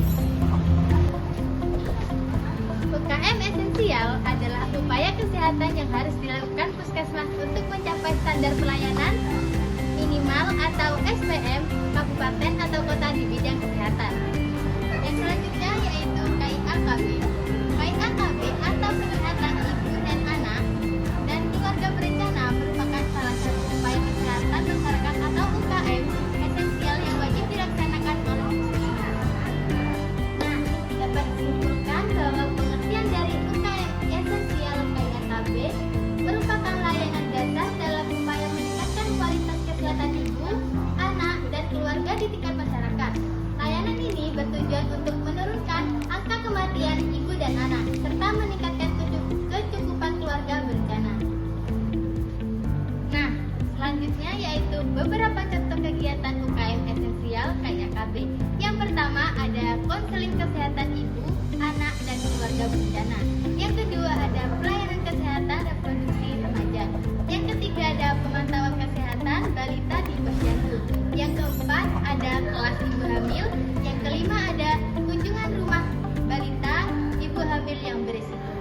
UKM esensial adalah upaya kesehatan yang harus dilakukan puskesmas untuk mencapai standar pelayanan minimal atau SPM kabupaten atau kota di bidang kesehatan. Yang selanjutnya yaitu KIAKB. KIAKB atau kesehatan ibu dan anak dan keluarga berencana merupakan salah satu upaya kesehatan masyarakat atau UKM esensial yang wajib dilaksanakan oleh puskesmas. Nah, dapat disimpulkan bahwa pengertian dari UKM esensial KIAKB merupakan layanan dasar dalam upaya meningkatkan kualitas kesehatan ibu, anak, dan keluarga di tingkat masyarakat. Layanan ini bertujuan untuk menurunkan angka kematian ibu dan anak, serta meningkatkan kecukupan keluarga berencana. Nah, selanjutnya yaitu beberapa contoh kegiatan UKM esensial KIAKB. Yang pertama ada konseling kesehatan ibu, anak, dan keluarga berencana. Yang kedua ada pelayanan kesehatan reproduksi remaja. Yang ketiga ada pemantauan kesehatan balita di posyandu. Yang keempat ada kelas ibu hamil. Yang kelima ada kunjungan rumah balita ibu hamil yang berisiko.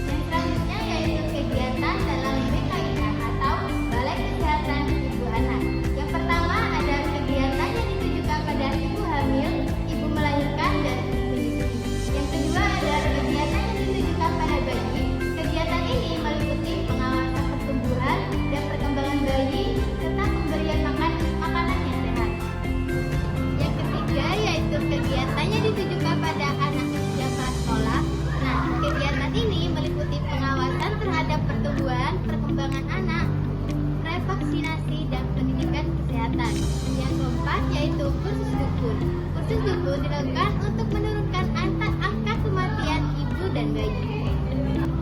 Yang selanjutnya yaitu kegiatan dalam BKIA atau Balai Kesehatan Ibu Anak. Yang pertama ada kegiatan yang ditujukan pada ibu hamil, ibu melahirkan, dan menyusui. Yang kedua ada kegiatan yang ditujukan pada bayi. Kegiatan ini meliputi pengawasan pertumbuhan dan perkembangan bayi serta pemberian makanan yang sehat. Yang ketiga yaitu kegiatan yang ditujukan pada anak usia prasekolah. Nah, kegiatan ini meliputi pengawasan terhadap pertumbuhan, perkembangan anak, revaksinasi, dan pendidikan kesehatan. Yang keempat yaitu kursus dukun. Kursus dukun dilakukan untuk menurunkan angka kematian ibu dan bayi.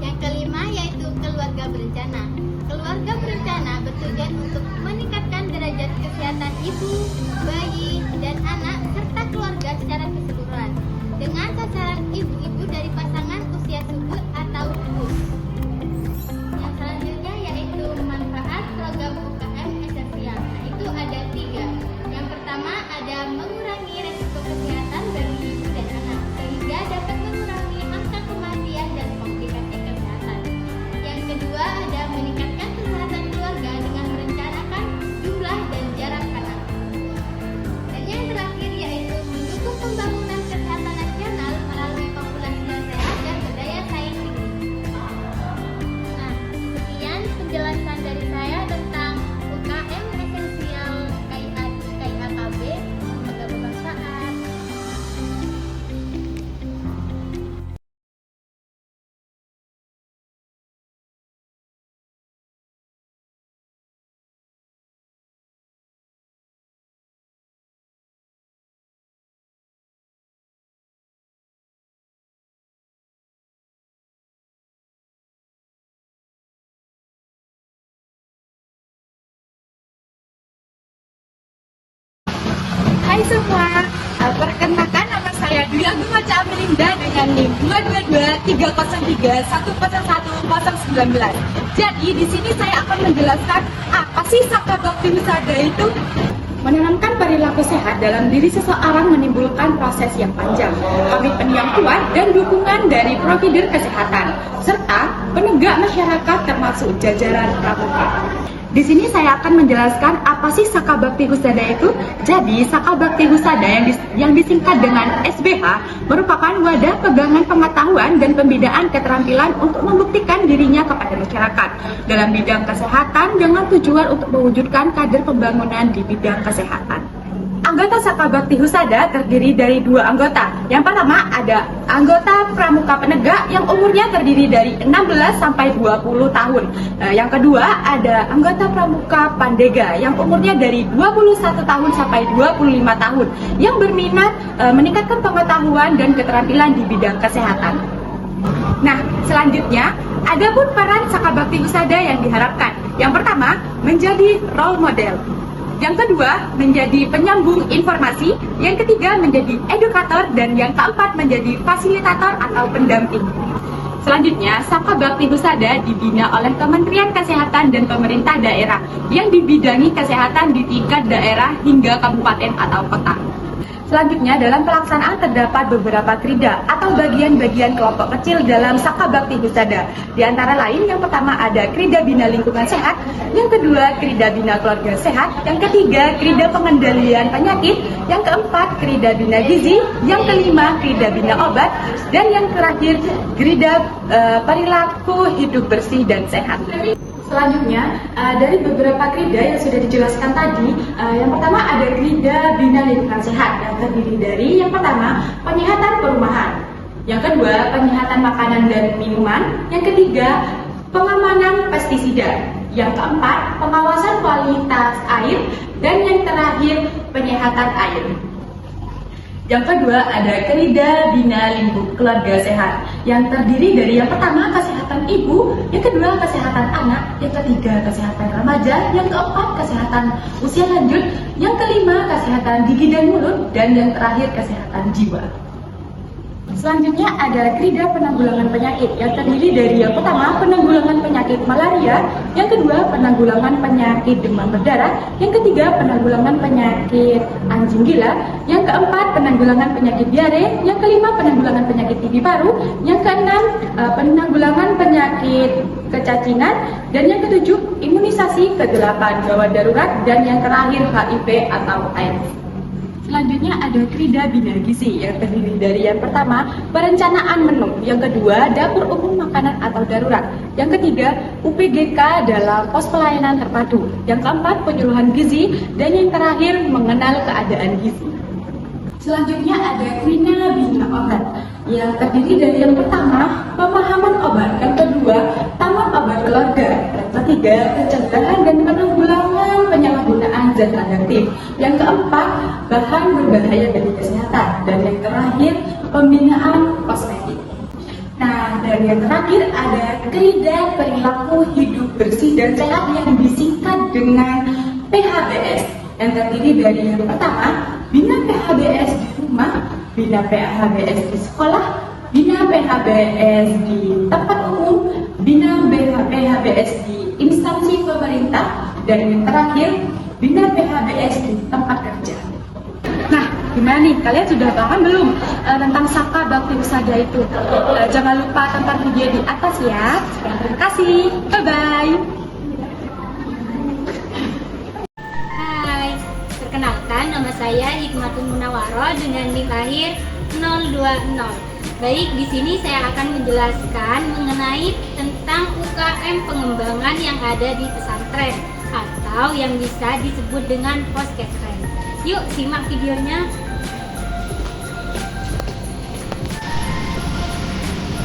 Yang kelima yaitu keluarga berencana. Keluarga berencana bertujuan untuk meningkatkan derajat kesehatan ibu, bayi, dan anak serta keluarga secara keseluruhan dengan sasaran ibu-ibu dari pasangan usia subur atau DUS. Yang selanjutnya yaitu manfaat program UKM esensial. Nah, itu ada 3. Yang pertama ada mengurangi resiko kesehatan bagi ibu dan anak sehingga dapat mengurangi angka kematian dan komplikasi kesehatan. Yang kedua ada meningkatkan kesehatan keluarga dengan merencanakan jumlah dan jarak anak. Dan yang terakhir yaitu mendukung pembangunan kesehatan nasional melalui populasi semua, perkenalkan nama saya Dwi Agung Maca Amelinda dengan NIM 22230310119. Jadi di sini saya akan menjelaskan apa sih Saka Bakti Wisada itu. Menanamkan perilaku sehat dalam diri seseorang menimbulkan proses yang panjang, komitmen yang kuat, dan dukungan dari provider kesehatan, serta penegak masyarakat termasuk jajaran pramuka. Di sini saya akan menjelaskan apa sih Saka Bakti Husada itu. Jadi, Saka Bakti Husada yang disingkat dengan SBH merupakan wadah pegangan pengetahuan dan pembinaan keterampilan untuk membuktikan dirinya kepada masyarakat dalam bidang kesehatan dengan tujuan untuk mewujudkan kader pembangunan di bidang kesehatan. Anggota Saka Bakti Husada terdiri dari 2 anggota. Yang pertama ada anggota pramuka penegak yang umurnya terdiri dari 16 sampai 20 tahun. Yang kedua ada anggota pramuka pandega yang umurnya dari 21 tahun sampai 25 tahun yang berminat meningkatkan pengetahuan dan keterampilan di bidang kesehatan. Nah, selanjutnya ada pun peran Saka Bakti Husada yang diharapkan. Yang pertama, menjadi role model. Yang kedua, menjadi penyambung informasi. Yang ketiga, menjadi edukator. Dan yang keempat, menjadi fasilitator atau pendamping. Selanjutnya, Saka Bakti Husada dibina oleh Kementerian Kesehatan dan pemerintah daerah yang dibidangi kesehatan di tingkat daerah hingga kabupaten atau kota. Selanjutnya, dalam pelaksanaan terdapat beberapa krida atau bagian-bagian kelompok kecil dalam Saka Bakti Husada. Di antara lain, yang pertama ada Krida Bina Lingkungan Sehat, yang kedua Krida Bina Keluarga Sehat, yang ketiga Krida Pengendalian Penyakit, yang keempat Krida Bina Gizi, yang kelima Krida Bina Obat, dan yang terakhir Krida Perilaku Hidup Bersih dan Sehat. Selanjutnya, dari beberapa krida yang sudah dijelaskan tadi, yang pertama ada Krida Bina Lingkungan Sehat yang terdiri dari yang pertama, penyihatan perumahan, yang kedua, penyihatan makanan dan minuman, yang ketiga, pengamanan pestisida, yang keempat, pengawasan kualitas air, dan yang terakhir, penyihatan air. Yang kedua ada Krida Bina Lingkup Keluarga Sehat yang terdiri dari yang pertama kesehatan ibu, yang kedua kesehatan anak, yang ketiga kesehatan remaja, yang keempat kesehatan usia lanjut, yang kelima kesehatan gigi dan mulut, dan yang terakhir kesehatan jiwa. Selanjutnya ada Krida Penanggulangan Penyakit yang terdiri dari yang pertama penanggulangan penyakit malaria, yang kedua penanggulangan penyakit demam berdarah, yang ketiga penanggulangan penyakit anjing gila, yang keempat penanggulangan penyakit diare, yang kelima penanggulangan penyakit TB paru, yang keenam penanggulangan penyakit kecacingan, dan yang ketujuh imunisasi, kedelapan gawat darurat, dan yang terakhir HIV atau AIDS. Selanjutnya ada Krida Bina Gizi yang terdiri dari yang pertama perencanaan menu, yang kedua dapur umum makanan atau darurat, yang ketiga UPGK dalam pos pelayanan terpadu, yang keempat penyuluhan gizi, dan yang terakhir mengenal keadaan gizi. Selanjutnya ada Krida Bina Obat yang terdiri dari yang pertama pemahaman obat, yang kedua taman obat keluarga, yang ketiga pencegahan dan penanggulangan penyalahgunaan zat radioaktif, yang keempat bahan berbahaya bagi kesehatan, dan yang terakhir pembinaan kosmetik. Nah, dan yang terakhir ada Krida Perilaku Hidup Bersih dan Sehat yang disingkat dengan PHBS yang terdiri dari yang pertama bina PHBS di rumah, bina PHBS di sekolah, bina PHBS di tempat umum, bina PHBS di instansi pemerintah, dan yang terakhir bina PHBS di tempat kerja. Nah, gimana nih? Kalian sudah paham belum tentang Saka Bakti Husada itu? Jangan lupa tonton video di atas ya. Terima kasih. Bye-bye. Hai, perkenalkan nama saya Hikmatul Munawaro dengan NIM lahir 020. Baik, di sini saya akan menjelaskan mengenai tentang UKM pengembangan yang ada di pesantren atau yang bisa disebut dengan poskesren. Yuk simak videonya.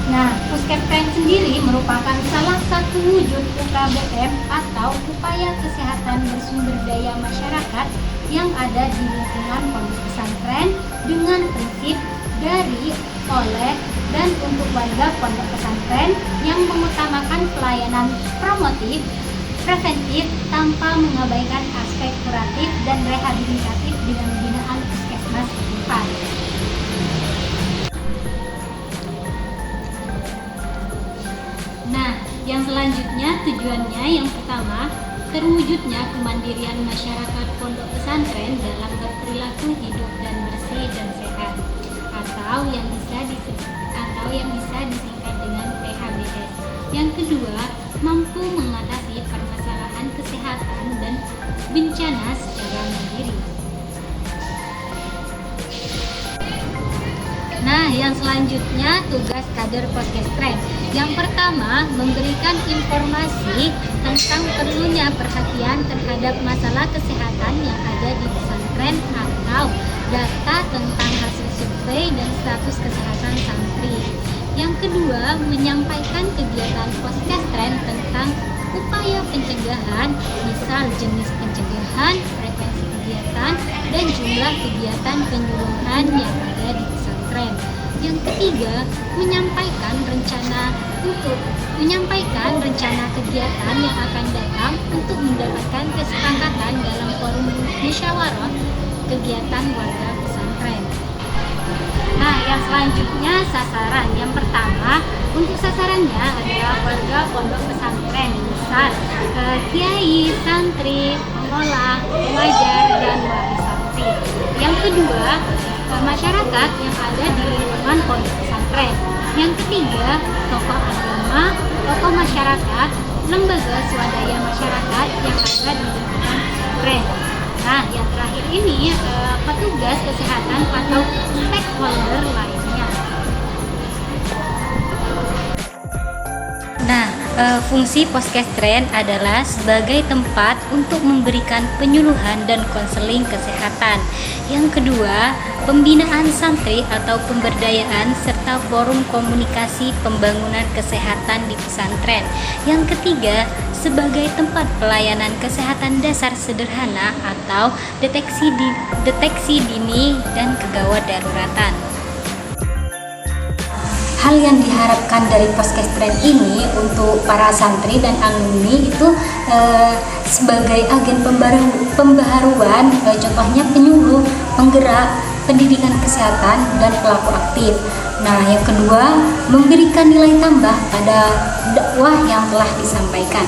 Nah, puskesren sendiri merupakan salah satu wujud UKBM atau upaya kesehatan bersumber daya masyarakat yang ada di lingkungan pondok pesantren dengan prinsip dari, oleh, dan untuk warga pondok pesantren yang mengutamakan pelayanan promotif, preventif tanpa mengabaikan aspek kuratif dan rehabilitatif dengan binaan puskesmas. puskesmas setempat. Nah, yang selanjutnya tujuannya yang pertama, terwujudnya kemandirian masyarakat pondok pesantren dalam berperilaku hidup dan bersih dan sehat, atau yang bisa disingkat dengan PHBS. Yang kedua, mampu mengatasi permasalahan kesehatan dan bencana secara mandiri. Nah, yang selanjutnya tugas kader Poskestren. Yang pertama, memberikan informasi tentang perlunya perhatian terhadap masalah kesehatan yang ada di pesantren atau data tentang hasil survei dan status kesehatan santri. Yang kedua, menyampaikan kegiatan Poskestren tentang upaya pencegahan, misal jenis pencegahan, frekuensi kegiatan, dan jumlah kegiatan penyuluhan yang ada di pesantren. Yang ketiga, menyampaikan rencana kegiatan yang akan datang untuk mendapatkan kesepakatan dalam forum musyawarah kegiatan warga pesantren. Nah, yang selanjutnya sasaran. Yang pertama, untuk sasarannya adalah warga pondok pesantren, misal kiai, santri, pengolah, pengajar, dan wali santri. Yang kedua, masyarakat yang ada di lingkungan pondok pesantren. Yang ketiga, tokoh agama, tokoh masyarakat, lembaga swadaya masyarakat yang ada di lingkungan pesantren. Nah, yang terakhir ini petugas kesehatan atau stakeholder lainnya. Nah, fungsi Poskestren adalah sebagai tempat untuk memberikan penyuluhan dan konseling kesehatan. Yang kedua, pembinaan santri atau pemberdayaan serta forum komunikasi pembangunan kesehatan di pesantren. Yang ketiga, sebagai tempat pelayanan kesehatan dasar sederhana atau deteksi dini dan kegawat daruratan. Hal yang diharapkan dari Poskestren ini untuk para santri dan alumni itu sebagai agen pembaharuan, contohnya penyuluh, penggerak, pendidikan kesehatan, dan pelaku aktif. Nah, yang kedua, memberikan nilai tambah pada dakwah yang telah disampaikan.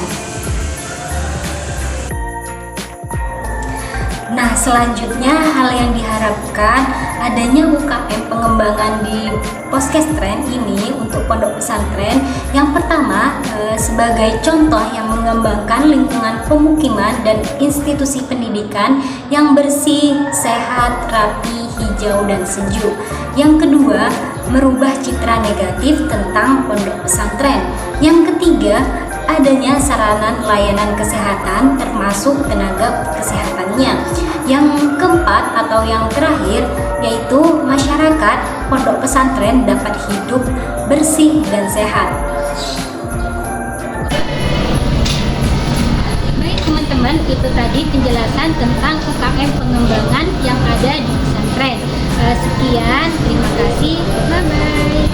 Nah, selanjutnya hal yang diharapkan adanya UKM pengembangan di Poskestren ini untuk pondok pesantren. Yang pertama, sebagai contoh yang mengembangkan lingkungan pemukiman dan institusi pendidikan yang bersih, sehat, rapi, hijau, dan sejuk. Yang kedua, merubah citra negatif tentang pondok pesantren. Yang ketiga, adanya sarana layanan kesehatan termasuk tenaga kesehatannya. Yang keempat atau yang terakhir yaitu masyarakat pondok pesantren dapat hidup bersih dan sehat. Baik teman-teman, itu tadi penjelasan tentang UKM pengembangan yang ada di pesantren. Sekian, terima kasih, bye-bye.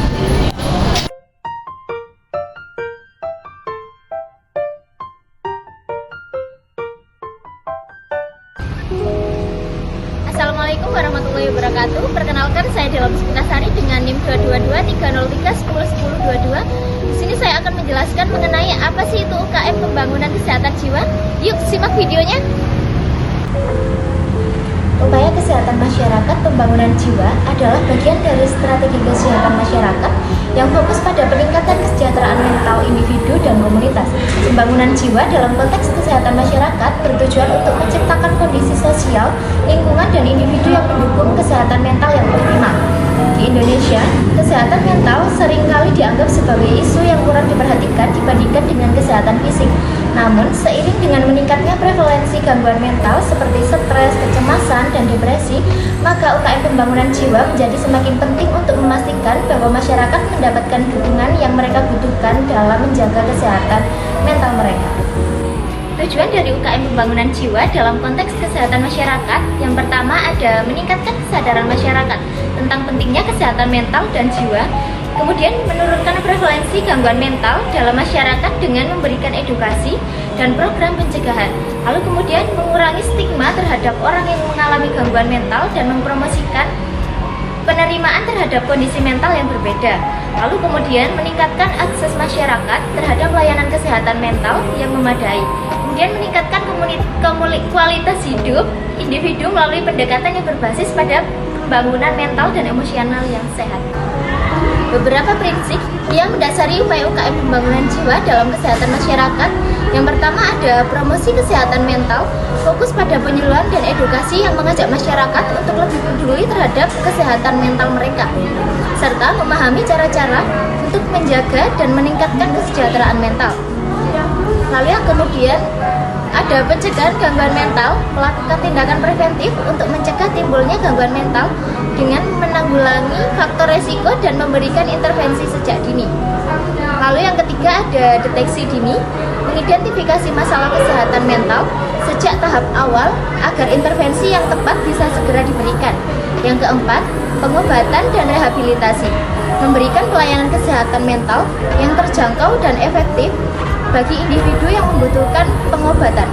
Assalamualaikum warahmatullahi wabarakatuh. Perkenalkan, saya Dela Puspitasari dengan NIM 22230331022. Di sini saya akan menjelaskan mengenai apa sih itu UKM Pembangunan Kesehatan Jiwa. Yuk simak videonya. Upaya kesehatan masyarakat pembangunan jiwa adalah bagian dari strategi kesehatan masyarakat yang fokus pada peningkatan kesejahteraan mental individu dan komunitas. Pembangunan jiwa dalam konteks kesehatan masyarakat bertujuan untuk menciptakan kondisi sosial, lingkungan, dan individu yang mendukung kesehatan mental yang optimal. Di Indonesia, kesehatan mental seringkali dianggap sebagai isu yang kurang diperhatikan dibandingkan dengan kesehatan fisik. Namun, seiring dengan meningkatnya prevalensi gangguan mental seperti stres, kecemasan, dan depresi, maka UKM pembangunan jiwa menjadi semakin penting untuk memastikan bahwa masyarakat mendapatkan dukungan yang mereka butuhkan dalam menjaga kesehatan mental mereka. Tujuan dari UKM Pembangunan Jiwa dalam konteks kesehatan masyarakat, yang pertama ada meningkatkan kesadaran masyarakat tentang pentingnya kesehatan mental dan jiwa. Kemudian menurunkan prevalensi gangguan mental dalam masyarakat dengan memberikan edukasi dan program pencegahan. Lalu kemudian mengurangi stigma terhadap orang yang mengalami gangguan mental dan mempromosikan penerimaan terhadap kondisi mental yang berbeda. Lalu kemudian meningkatkan akses masyarakat terhadap layanan kesehatan mental yang memadai. Kemudian meningkatkan kualitas hidup individu melalui pendekatan yang berbasis pada pembangunan mental dan emosional yang sehat. Beberapa prinsip yang mendasari upaya UKM pembangunan jiwa dalam kesehatan masyarakat. Yang pertama ada promosi kesehatan mental, fokus pada penyuluhan dan edukasi yang mengajak masyarakat untuk lebih peduli terhadap kesehatan mental mereka, serta memahami cara-cara untuk menjaga dan meningkatkan kesejahteraan mental. Lalu yang kemudian ada pencegahan gangguan mental, melakukan tindakan preventif untuk mencegah timbulnya gangguan mental dengan menanggulangi faktor resiko dan memberikan intervensi sejak dini. Lalu yang ketiga ada deteksi dini, mengidentifikasi masalah kesehatan mental sejak tahap awal agar intervensi yang tepat bisa segera diberikan. Yang keempat, pengobatan dan rehabilitasi, memberikan pelayanan kesehatan mental yang terjangkau dan efektif bagi individu yang membutuhkan pengobatan.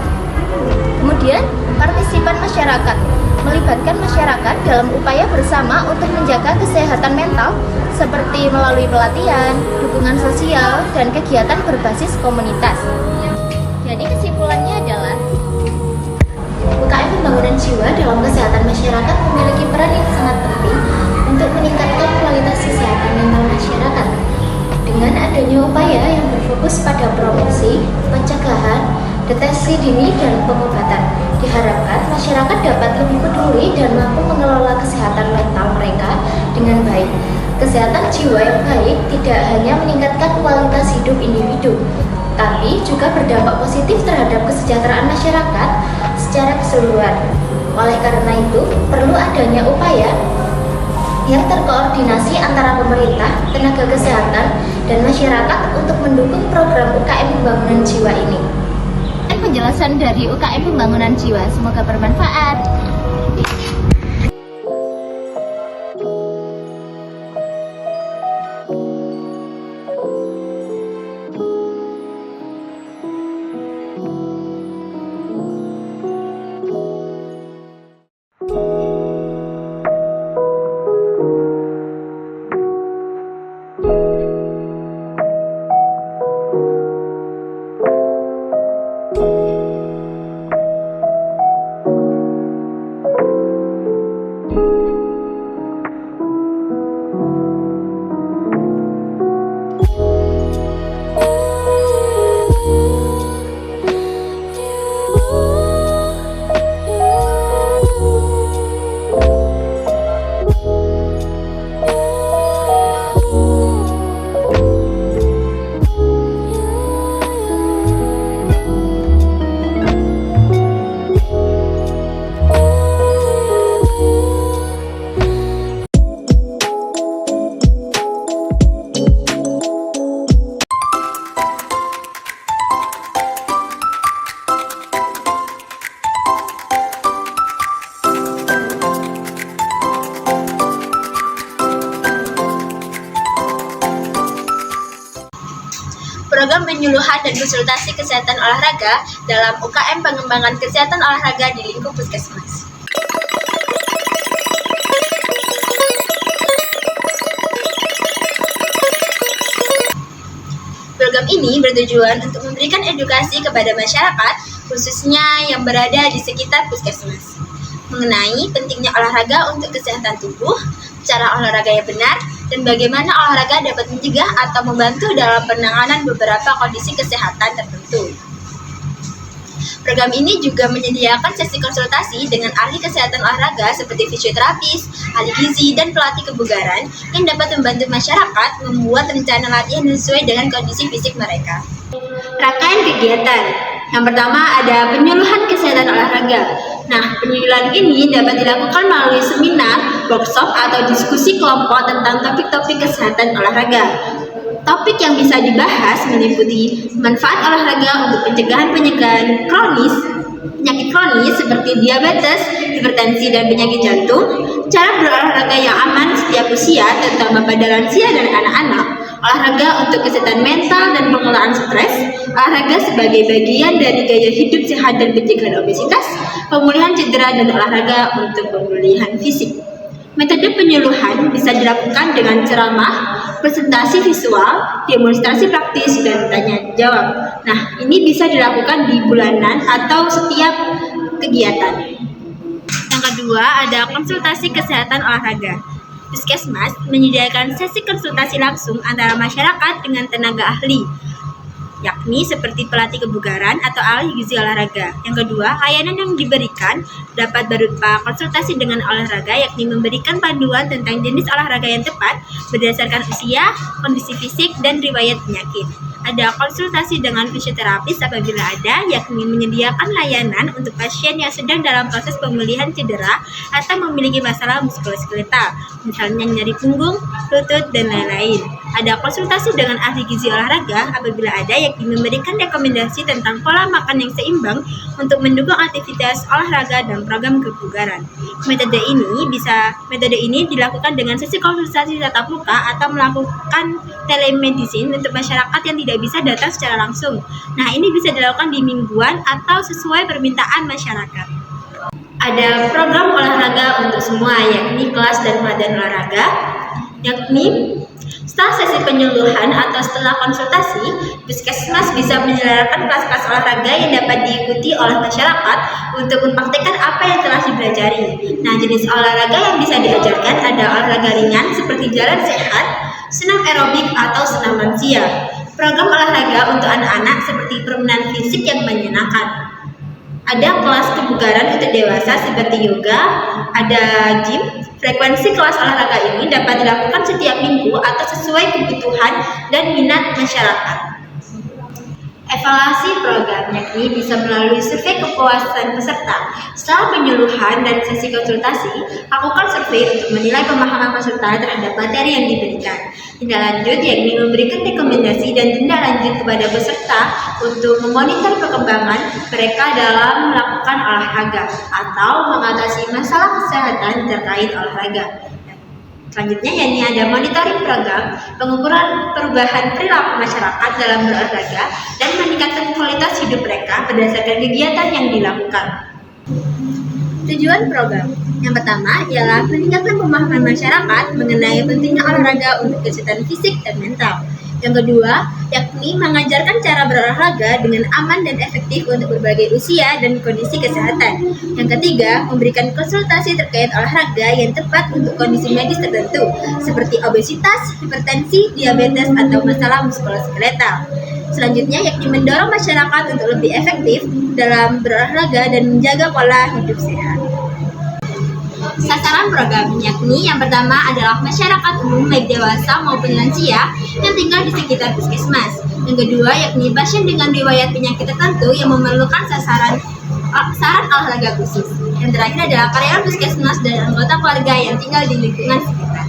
Kemudian, partisipan masyarakat, melibatkan masyarakat dalam upaya bersama untuk menjaga kesehatan mental seperti melalui pelatihan, dukungan sosial, dan kegiatan berbasis komunitas. Jadi kesimpulannya adalah UKM pembangunan jiwa dalam kesehatan masyarakat memiliki peran yang sangat penting untuk meningkatkan kualitas kesehatan mental masyarakat. Dengan adanya upaya yang berfokus pada promosi, pencegahan, deteksi dini, dan pengobatan, diharapkan masyarakat dapat lebih peduli dan mampu mengelola kesehatan mental mereka dengan baik. Kesehatan jiwa yang baik tidak hanya meningkatkan kualitas hidup individu, tapi juga berdampak positif terhadap kesejahteraan masyarakat secara keseluruhan. Oleh karena itu, perlu adanya upaya yang terkoordinasi antara pemerintah, tenaga kesehatan, dan masyarakat untuk mendukung program UKM pembangunan jiwa ini. Penjelasan dari UKM pembangunan jiwa, semoga bermanfaat. Program penyuluhan dan konsultasi kesehatan olahraga dalam UKM pengembangan kesehatan olahraga di lingkup Puskesmas. Program ini bertujuan untuk memberikan edukasi kepada masyarakat, khususnya yang berada di sekitar Puskesmas, mengenai pentingnya olahraga untuk kesehatan tubuh, cara olahraga yang benar, dan bagaimana olahraga dapat mencegah atau membantu dalam penanganan beberapa kondisi kesehatan tertentu. Program ini juga menyediakan sesi konsultasi dengan ahli kesehatan olahraga seperti fisioterapis, ahli gizi, dan pelatih kebugaran yang dapat membantu masyarakat membuat rencana latihan sesuai dengan kondisi fisik mereka. Rangkaian kegiatan. Yang pertama ada penyuluhan kesehatan olahraga. Nah, penyuluhan ini dapat dilakukan melalui seminar, workshop, atau diskusi kelompok tentang topik-topik kesehatan olahraga. Topik yang bisa dibahas meliputi manfaat olahraga untuk pencegahan kronis, penyakit kronis seperti diabetes, hipertensi, dan penyakit jantung, cara berolahraga yang aman setiap usia, terutama pada lansia dan anak-anak, olahraga untuk kesehatan mental dan pengelolaan stres, olahraga sebagai bagian dari gaya hidup sehat dan pencegahan obesitas, pemulihan cedera, dan olahraga untuk pemulihan fisik. Metode penyuluhan bisa dilakukan dengan ceramah, presentasi visual, demonstrasi praktis, dan tanya jawab. Nah, ini bisa dilakukan di bulanan atau setiap kegiatan. Yang kedua, ada konsultasi kesehatan olahraga. Puskesmas menyediakan sesi konsultasi langsung antara masyarakat dengan tenaga ahli, yakni seperti pelatih kebugaran atau ahli gizi olahraga. Yang kedua, layanan yang diberikan dapat berupa konsultasi dengan olahraga, yakni memberikan panduan tentang jenis olahraga yang tepat berdasarkan usia, kondisi fisik, dan riwayat penyakit. Ada konsultasi dengan fisioterapis apabila ada, yakni menyediakan layanan untuk pasien yang sedang dalam proses pemulihan cedera atau memiliki masalah muskuloskeletal, misalnya nyeri punggung, lutut, dan lain-lain. Ada konsultasi dengan ahli gizi olahraga apabila ada, yakni memberikan rekomendasi tentang pola makan yang seimbang untuk mendukung aktivitas olahraga dan program kebugaran. Metode ini dilakukan dengan sesi konsultasi tatap muka atau melakukan telemedicine untuk masyarakat yang tidak bisa datang secara langsung. Nah, ini bisa dilakukan di mingguan atau sesuai permintaan masyarakat. Ada program olahraga untuk semua, yakni kelas dan pelatihan olahraga, yakni setelah sesi penyuluhan atau setelah konsultasi, Puskesmas bisa menyelenggarakan kelas-kelas olahraga yang dapat diikuti oleh masyarakat untuk mempraktikkan apa yang telah dipelajari. Nah, jenis olahraga yang bisa diajarkan ada olahraga ringan seperti jalan sehat, senam aerobik, atau senam lansia. Program olahraga untuk anak-anak seperti permainan fisik yang menyenangkan. Ada kelas kebugaran untuk dewasa seperti yoga, ada gym. Frekuensi kelas olahraga ini dapat dilakukan setiap minggu atau sesuai kebutuhan dan minat masyarakat. Evaluasi program, yakni bisa melalui survei kepuasan peserta. Setelah penyuluhan dan sesi konsultasi, lakukan survei untuk menilai pemahaman peserta terhadap materi yang diberikan. Tindak lanjut, yakni memberikan rekomendasi dan tindak lanjut kepada peserta untuk memonitor perkembangan mereka dalam melakukan olahraga atau mengatasi masalah kesehatan terkait olahraga. Selanjutnya, yakni ada monitoring program, pengukuran perubahan perilaku masyarakat dalam berolahraga, dan meningkatkan kualitas hidup mereka berdasarkan kegiatan yang dilakukan. Tujuan program yang pertama ialah meningkatkan pemahaman masyarakat mengenai pentingnya olahraga untuk kesehatan fisik dan mental. Yang kedua, yakni mengajarkan cara berolahraga dengan aman dan efektif untuk berbagai usia dan kondisi kesehatan. Yang ketiga, memberikan konsultasi terkait olahraga yang tepat untuk kondisi medis tertentu, seperti obesitas, hipertensi, diabetes, atau masalah muskuloskeletal. Selanjutnya, yakni mendorong masyarakat untuk lebih efektif dalam berolahraga dan menjaga pola hidup sehat. Sasaran program, yakni yang pertama adalah masyarakat umum baik dewasa maupun lansia yang tinggal di sekitar puskesmas. Yang kedua, yakni pasien dengan riwayat penyakit tertentu yang memerlukan saran olahraga khusus. Yang terakhir adalah karyawan puskesmas dan anggota keluarga yang tinggal di lingkungan sekitar.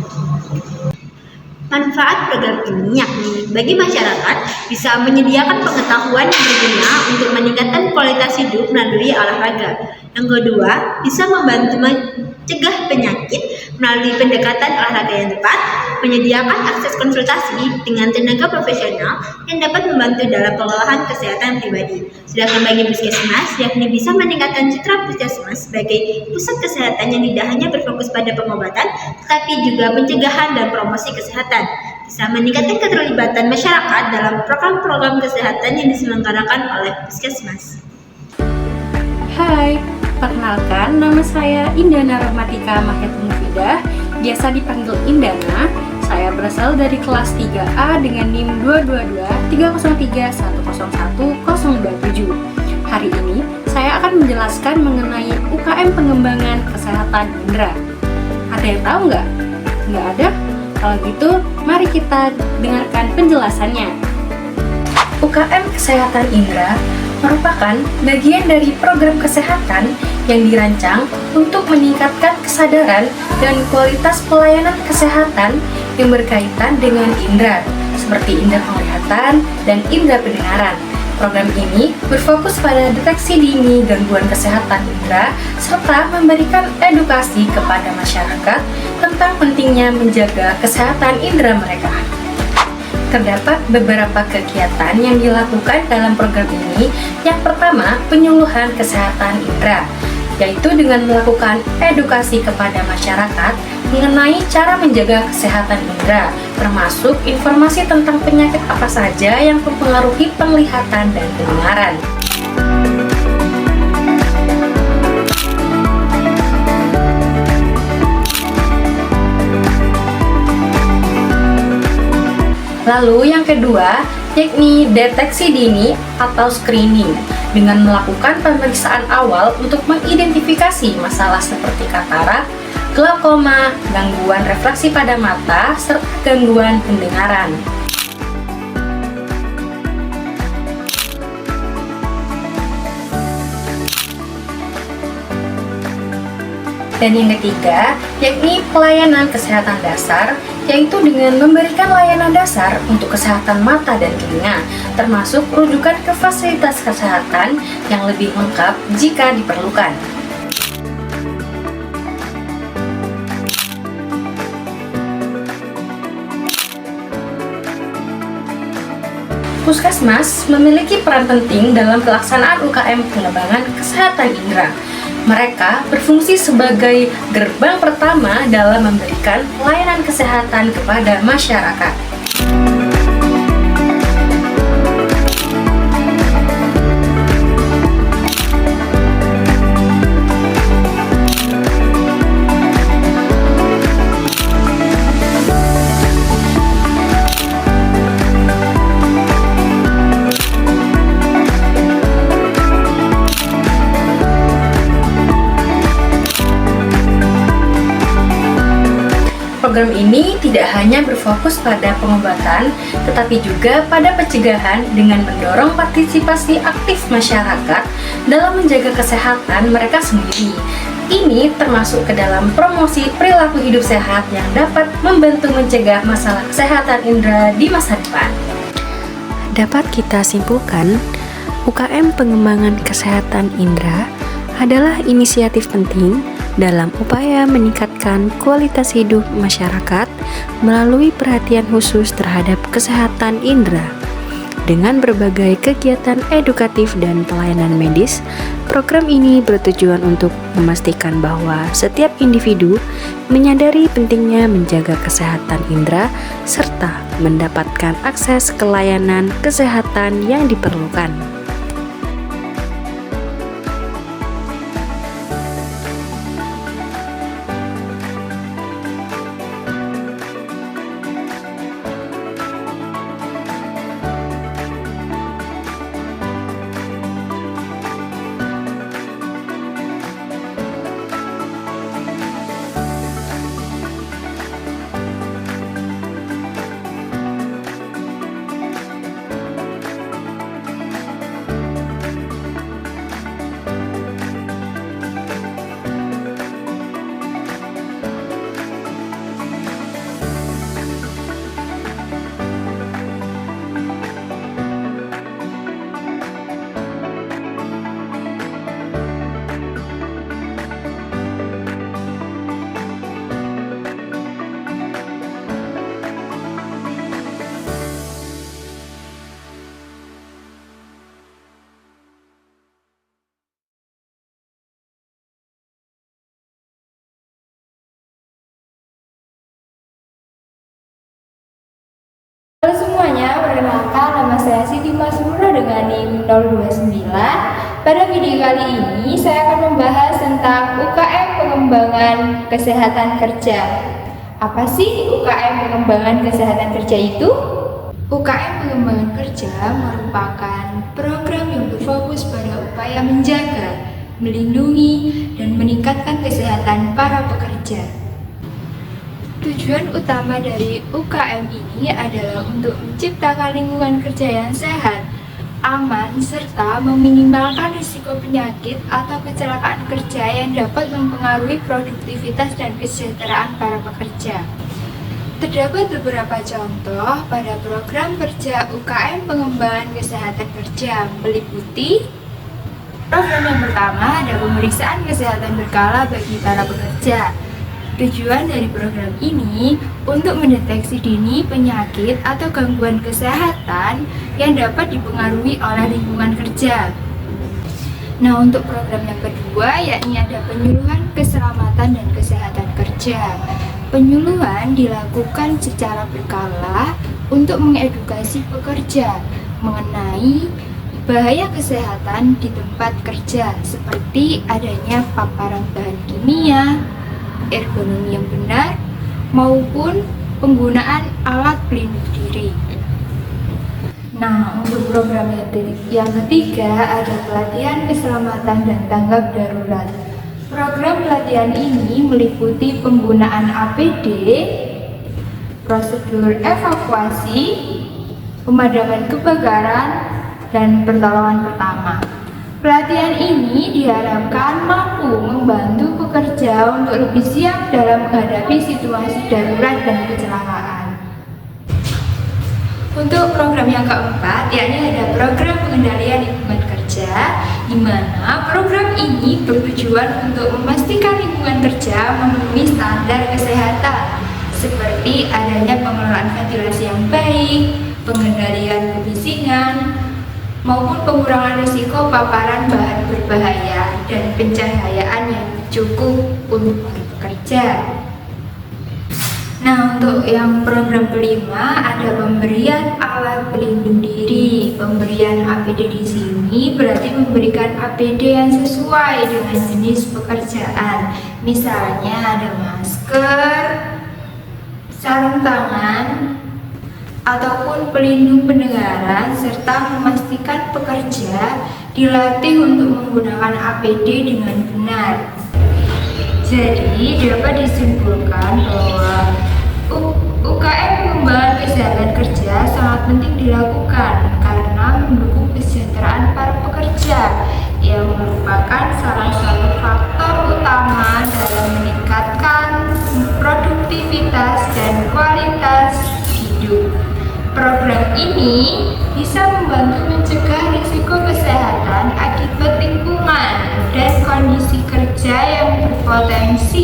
Manfaat program ini yakni bagi masyarakat bisa menyediakan pengetahuan yang berguna untuk meningkatkan kualitas hidup melalui olahraga. Yang kedua, bisa membantu mencegah penyakit melalui pendekatan olahraga yang tepat, menyediakan akses konsultasi dengan tenaga profesional yang dapat membantu dalam pengelolaan kesehatan pribadi. Sedangkan bagi puskesmas, yakni bisa meningkatkan citra puskesmas sebagai pusat kesehatan yang tidak hanya berfokus pada pengobatan, tetapi juga pencegahan dan promosi kesehatan. Bisa meningkatkan keterlibatan masyarakat dalam program-program kesehatan yang diselenggarakan oleh puskesmas. Hai, perkenalkan nama saya Indana Rahmatika Mahyatun Mufidah, biasa dipanggil Indana. Saya berasal dari kelas 3A dengan NIM 22230310127. Hari ini saya akan menjelaskan mengenai UKM pengembangan kesehatan Indra. Ada yang tahu nggak? Nggak ada? Kalau gitu, mari kita dengarkan penjelasannya. UKM Kesehatan Indra merupakan bagian dari program kesehatan yang dirancang untuk meningkatkan kesadaran dan kualitas pelayanan kesehatan yang berkaitan dengan indera, seperti indera penglihatan dan indera pendengaran, Program ini berfokus pada deteksi dini gangguan kesehatan indera serta memberikan edukasi kepada masyarakat tentang pentingnya menjaga kesehatan indera mereka. Terdapat beberapa kegiatan yang dilakukan dalam program ini. Yang pertama, penyuluhan kesehatan indera, yaitu dengan melakukan edukasi kepada masyarakat mengenai cara menjaga kesehatan indera, termasuk informasi tentang penyakit apa saja yang mempengaruhi penglihatan dan pendengaran. Lalu yang kedua, yakni deteksi dini atau screening, dengan melakukan pemeriksaan awal untuk mengidentifikasi masalah seperti katarak, glaukoma, gangguan refraksi pada mata, serta gangguan pendengaran. Dan yang ketiga, yakni pelayanan kesehatan dasar, yaitu dengan memberikan layanan dasar untuk kesehatan mata dan telinga, termasuk rujukan ke fasilitas kesehatan yang lebih lengkap jika diperlukan. Puskesmas memiliki peran penting dalam pelaksanaan UKM pengembangan kesehatan indera. Mereka berfungsi sebagai gerbang pertama dalam memberikan pelayanan kesehatan kepada masyarakat. Program ini tidak hanya berfokus pada pengobatan, tetapi juga pada pencegahan dengan mendorong partisipasi aktif masyarakat dalam menjaga kesehatan mereka sendiri. Ini termasuk ke dalam promosi perilaku hidup sehat yang dapat membantu mencegah masalah kesehatan indera di masa depan. Dapat kita simpulkan, UKM pengembangan kesehatan indera adalah inisiatif penting dalam upaya meningkatkan kualitas hidup masyarakat melalui perhatian khusus terhadap kesehatan indera. Dengan berbagai kegiatan edukatif dan pelayanan medis, program ini bertujuan untuk memastikan bahwa setiap individu menyadari pentingnya menjaga kesehatan indera serta mendapatkan akses ke layanan kesehatan yang diperlukan. Halo semuanya, perkenalkan nama saya Siti Masrura dengan NIM 029. Pada video kali ini saya akan membahas tentang UKM pengembangan kesehatan kerja. Apa sih UKM pengembangan kesehatan kerja itu? UKM pengembangan kerja merupakan program yang berfokus pada upaya menjaga, melindungi, dan meningkatkan kesehatan para pekerja. Tujuan utama dari UKM ini adalah untuk menciptakan lingkungan kerja yang sehat, aman, serta meminimalkan risiko penyakit atau kecelakaan kerja yang dapat mempengaruhi produktivitas dan kesejahteraan para pekerja. Terdapat beberapa contoh pada program kerja UKM Pengembangan Kesehatan Kerja, meliputi program yang pertama ada pemeriksaan kesehatan berkala bagi para pekerja. Tujuan dari program ini untuk mendeteksi dini penyakit atau gangguan kesehatan yang dapat dipengaruhi oleh lingkungan kerja. Nah, untuk program yang kedua yakni ada penyuluhan keselamatan dan kesehatan kerja. Penyuluhan dilakukan secara berkala untuk mengedukasi pekerja mengenai bahaya kesehatan di tempat kerja seperti adanya paparan bahan kimia, ergonomi yang benar, maupun penggunaan alat pelindung diri. Nah, untuk program yang ketiga ada pelatihan keselamatan dan tanggap darurat. Program pelatihan ini meliputi penggunaan APD, prosedur evakuasi, pemadaman kebakaran, dan pertolongan pertama. Pelatihan ini diharapkan mampu membantu pekerja untuk lebih siap dalam menghadapi situasi darurat dan kecelakaan. Untuk program yang keempat, yakni ada program pengendalian lingkungan kerja, di mana program ini bertujuan untuk memastikan lingkungan kerja memenuhi standar kesehatan, seperti adanya pengelolaan ventilasi yang baik, pengendalian kebisingan, maupun pengurangan risiko paparan bahan berbahaya dan pencahayaan yang cukup untuk pekerja. Nah, untuk yang program kelima ada pemberian alat pelindung diri. Pemberian APD di sini berarti memberikan APD yang sesuai dengan jenis pekerjaan. Misalnya ada masker, sarung tangan, ataupun pelindung pendengaran, serta memastikan pekerja dilatih untuk menggunakan APD dengan benar. Jadi dapat disimpulkan bahwa UKM Pengembangan Kesehatan Kerja sangat penting dilakukan karena mendukung kesejahteraan para pekerja yang merupakan salah satu faktor utama dalam meningkatkan produktivitas dan kualitas hidup. Program ini bisa membantu mencegah risiko kesehatan akibat lingkungan dan kondisi kerja yang berpotensi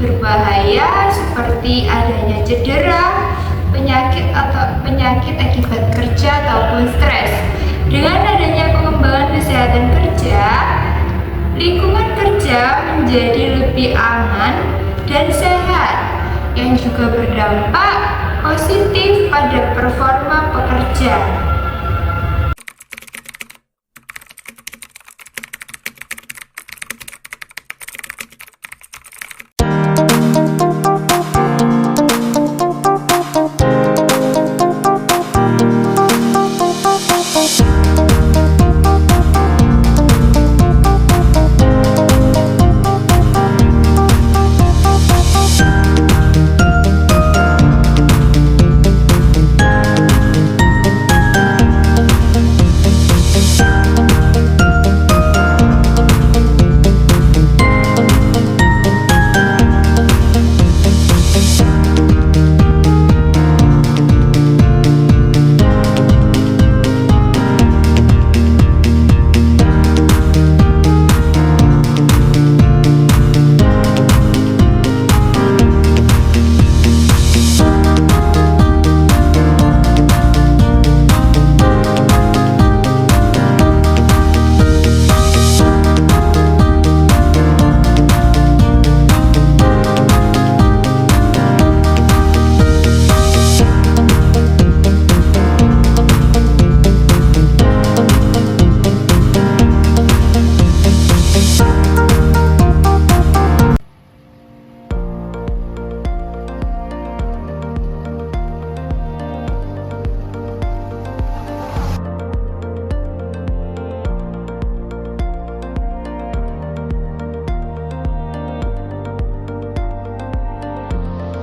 berbahaya seperti adanya cedera, penyakit akibat kerja ataupun stres. Dengan adanya pengembangan kesehatan kerja, lingkungan kerja menjadi lebih aman dan sehat yang juga berdampak positif pada performa pekerja.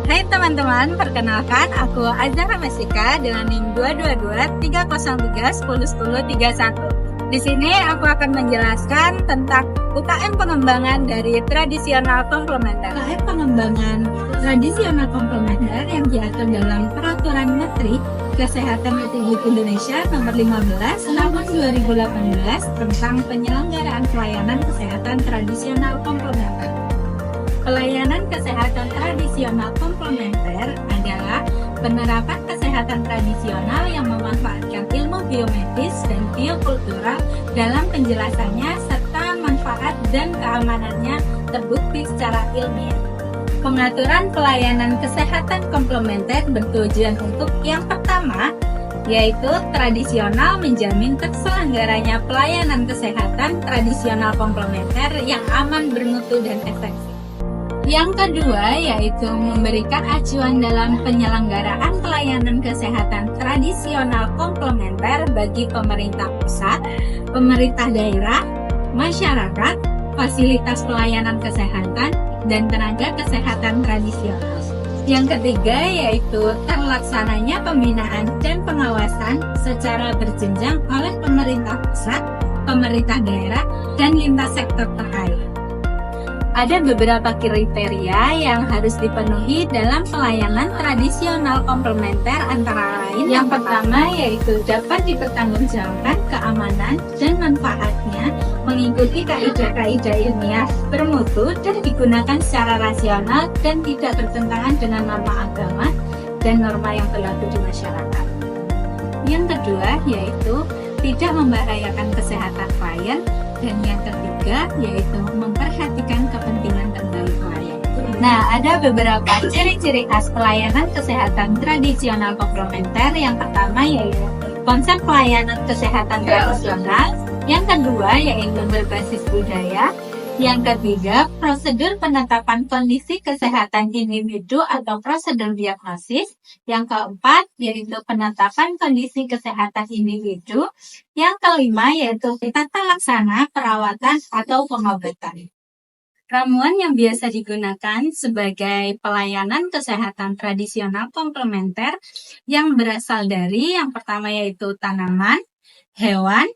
Hai teman-teman, perkenalkan aku Azhara Masika dengan NIM 222-303-101031. Di sini aku akan menjelaskan tentang UKM pengembangan dari tradisional komplementer. UKM pengembangan tradisional komplementer yang diatur dalam Peraturan Menteri Kesehatan Republik Indonesia Nomor 15 Tahun 2018 tentang penyelenggaraan pelayanan kesehatan tradisional komplementer. Pelayanan kesehatan tradisional komplementer adalah penerapan kesehatan tradisional yang memanfaatkan ilmu biomedis dan biokultural dalam penjelasannya serta manfaat dan keamanannya terbukti secara ilmiah. Pengaturan pelayanan kesehatan komplementer bertujuan untuk yang pertama, yaitu tradisional menjamin terselenggaranya pelayanan kesehatan tradisional komplementer yang aman, bermutu, dan efektif. Yang kedua, yaitu memberikan acuan dalam penyelenggaraan pelayanan kesehatan tradisional komplementer bagi pemerintah pusat, pemerintah daerah, masyarakat, fasilitas pelayanan kesehatan, dan tenaga kesehatan tradisional. Yang ketiga, yaitu terlaksananya pembinaan dan pengawasan secara berjenjang oleh pemerintah pusat, pemerintah daerah, dan lintas sektor terkait. Ada beberapa kriteria yang harus dipenuhi dalam pelayanan tradisional komplementer antara lain. Yang pertama yaitu dapat dipertanggungjawabkan keamanan dan manfaatnya, mengikuti kaidah-kaidah ilmiah, bermutu, dan digunakan secara rasional dan tidak bertentangan dengan norma agama dan norma yang berlaku di masyarakat. Yang kedua yaitu tidak membahayakan kesehatan klien, dan yang ketiga yaitu memperhatikan kepentingan terbaik klien. Nah, ada beberapa ciri-ciri khas pelayanan kesehatan tradisional komplementer. Yang pertama yaitu konsep pelayanan kesehatan tradisional, yang kedua yaitu berbasis budaya, yang ketiga prosedur penetapan kondisi kesehatan individu atau prosedur diagnosis, yang keempat yaitu penetapan kondisi kesehatan individu, yang kelima yaitu tata laksana perawatan atau pengobatan. Ramuan yang biasa digunakan sebagai pelayanan kesehatan tradisional komplementer yang berasal dari yang pertama yaitu tanaman, hewan,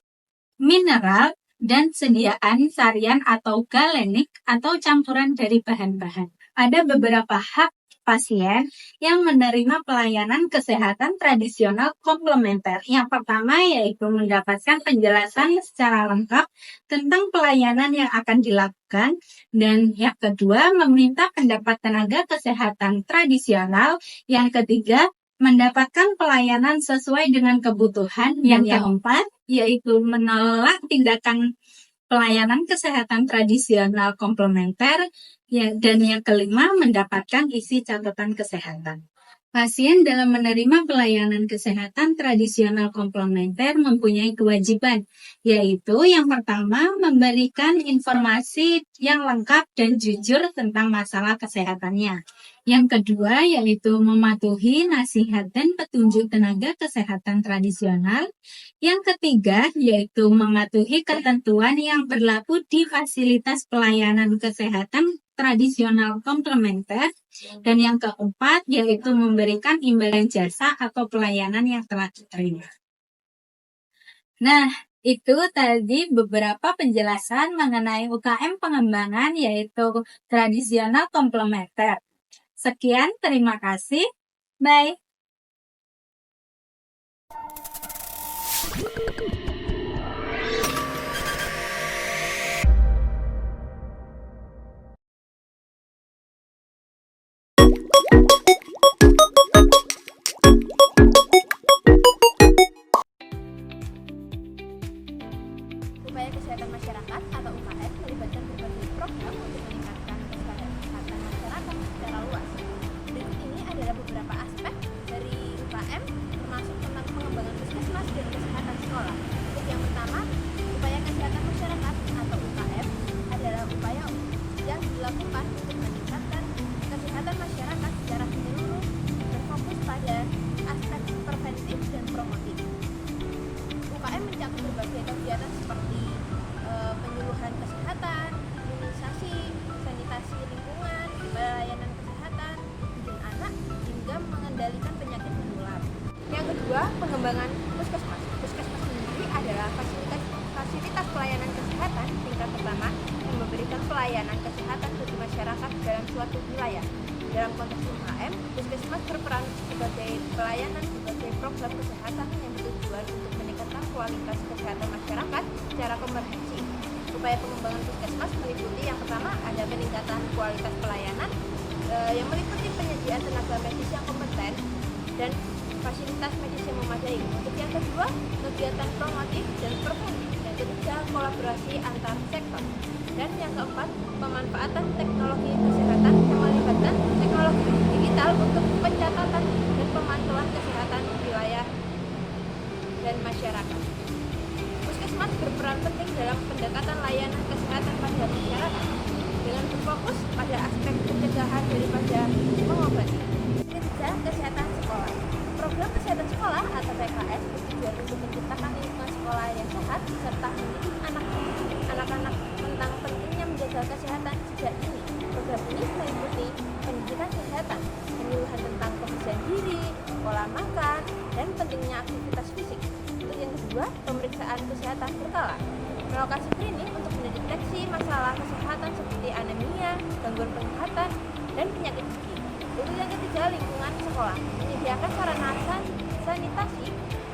mineral, dan sediaan sarian atau galenik atau campuran dari bahan-bahan. Ada beberapa hak pasien yang menerima pelayanan kesehatan tradisional komplementer. Yang pertama yaitu mendapatkan penjelasan secara lengkap tentang pelayanan yang akan dilakukan, dan yang kedua meminta pendapat tenaga kesehatan tradisional, yang ketiga mendapatkan pelayanan sesuai dengan kebutuhan, yang keempat yaitu menolak tindakan pelayanan kesehatan tradisional komplementer, dan yang kelima mendapatkan isi catatan kesehatan. Pasien dalam menerima pelayanan kesehatan tradisional komplementer mempunyai kewajiban, yaitu yang pertama memberikan informasi yang lengkap dan jujur tentang masalah kesehatannya. Yang kedua yaitu mematuhi nasihat dan petunjuk tenaga kesehatan tradisional. Yang ketiga yaitu mematuhi ketentuan yang berlaku di fasilitas pelayanan kesehatan tradisional komplementer, dan yang keempat yaitu memberikan imbalan jasa atau pelayanan yang telah diterima. Nah, itu tadi beberapa penjelasan mengenai UKM pengembangan yaitu tradisional komplementer. Sekian, terima kasih. Bye. Upaya kesehatan masyarakat atau UKM melibatkan berbagai program untuk meningkatkan kesehatan masyarakat secara luas. Berikut ini adalah beberapa aspek dari UKM, termasuk tentang pengembangan puskesmas dan kesehatan sekolah. Untuk yang pertama, upaya kesehatan masyarakat atau UKM adalah upaya yang dilakukan untuk meningkatkan kesehatan masyarakat secara menyeluruh, berfokus pada aspek preventif dan promotif. UKM mencakup berbagai kegiatan seperti penyuluhan kesehatan, imunisasi, sanitasi lingkungan, pelayanan kesehatan, bimbingan anak, hingga mengendalikan penyakit menular. Yang kedua, pengembangan puskesmas. Puskesmas sendiri adalah fasilitas pelayanan kesehatan tingkat pertama yang memberikan pelayanan kesehatan bagi masyarakat dalam suatu wilayah. Dalam konteks UKM, Puskesmas berperan sebagai pelayanan sebagai program kesehatan yang bertujuan untuk meningkatkan kualitas kesehatan masyarakat secara komprehensif. Upaya pengembangan Puskesmas meliputi yang pertama ada peningkatan kualitas pelayanan yang meliputi penyediaan tenaga medis yang kompeten dan fasilitas medis yang memadai. Untuk yang kedua, kegiatan promotif dan preventif. Yang ketiga, kolaborasi antar sektor. Dan yang keempat, pemanfaatan teknologi kesehatan yang melibatkan teknologi digital untuk pencatatan dan pemantauan kesehatan wilayah dan masyarakat. Puskesmas berperan penting dalam pendekatan layanan kesehatan pada masyarakat dengan berfokus pada aspek pencegahan daripada mengobati. Ketiga, kesehatan sekolah. Program kesehatan sekolah atau PKS bertujuan untuk menciptakan lingkungan sekolah yang sehat serta mendidik anak-anak tentang pentingnya menjaga kesehatan sejak dini. Program ini meliputi pendidikan kesehatan, penyuluhan tentang kebersihan diri, pola makan, dan pentingnya aktivitas fisik. Untuk yang kedua, pemeriksaan kesehatan berkala. Melakukan screening untuk mendeteksi masalah kesehatan seperti anemia, gangguan penglihatan, dan penyakit gigi. Untuk yang ketiga, lingkungan sekolah. Menyediakan sarana sanitasi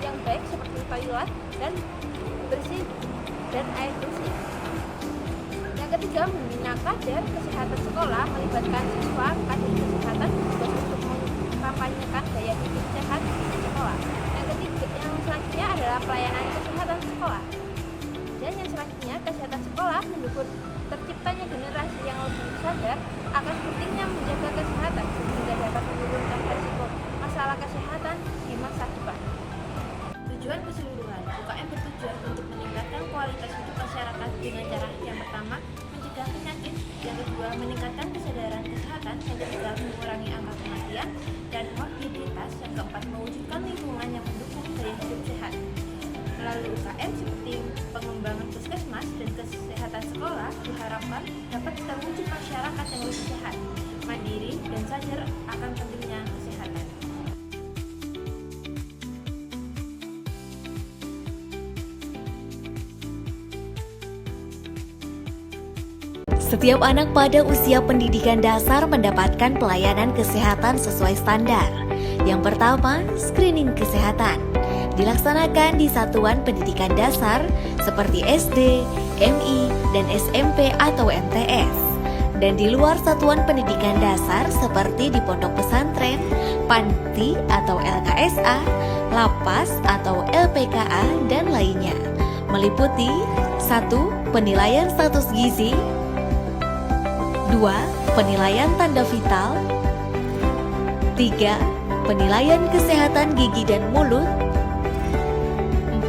yang baik seperti toilet dan bersih dan air bersih. Yang ketiga, membina kader kesehatan sekolah, melibatkan siswa kader kesehatan untuk mengkampanyekan gaya hidup sehat di sekolah. Yang selanjutnya adalah pelayanan kesehatan sekolah. Dan yang selanjutnya, kesehatan sekolah mendukung terciptanya generasi yang lebih sadar akan pentingnya menjaga kesehatan sehingga dapat menurunkan risiko masalah kesehatan di masa depan. Tujuan keseluruhan, UKM bertujuan untuk meningkatkan kualitas hidup masyarakat dengan cara yang pertama, mencegah penyakit, yang kedua, meningkatkan kesadaran kesehatan, yang ketiga, mengurangi angka kematian dan morbiditas, yang keempat, mewujudkan lingkungan yang mendukung gaya hidup sehat. Melalui UKM seperti pengembangan puskesmas dan kesehatan sekolah diharapkan dapat terwujud masyarakat yang lebih sehat, mandiri, dan sadar akan pentingnya kesehatan. Setiap anak pada usia pendidikan dasar mendapatkan pelayanan kesehatan sesuai standar. Yang pertama, screening kesehatan. Dilaksanakan di satuan pendidikan dasar seperti SD, MI, dan SMP atau MTS. Dan di luar satuan pendidikan dasar seperti di pondok pesantren, panti atau LKSA, lapas atau LPKA, dan lainnya. Meliputi 1. Penilaian status gizi, 2. Penilaian tanda vital, 3. Penilaian kesehatan gigi dan mulut,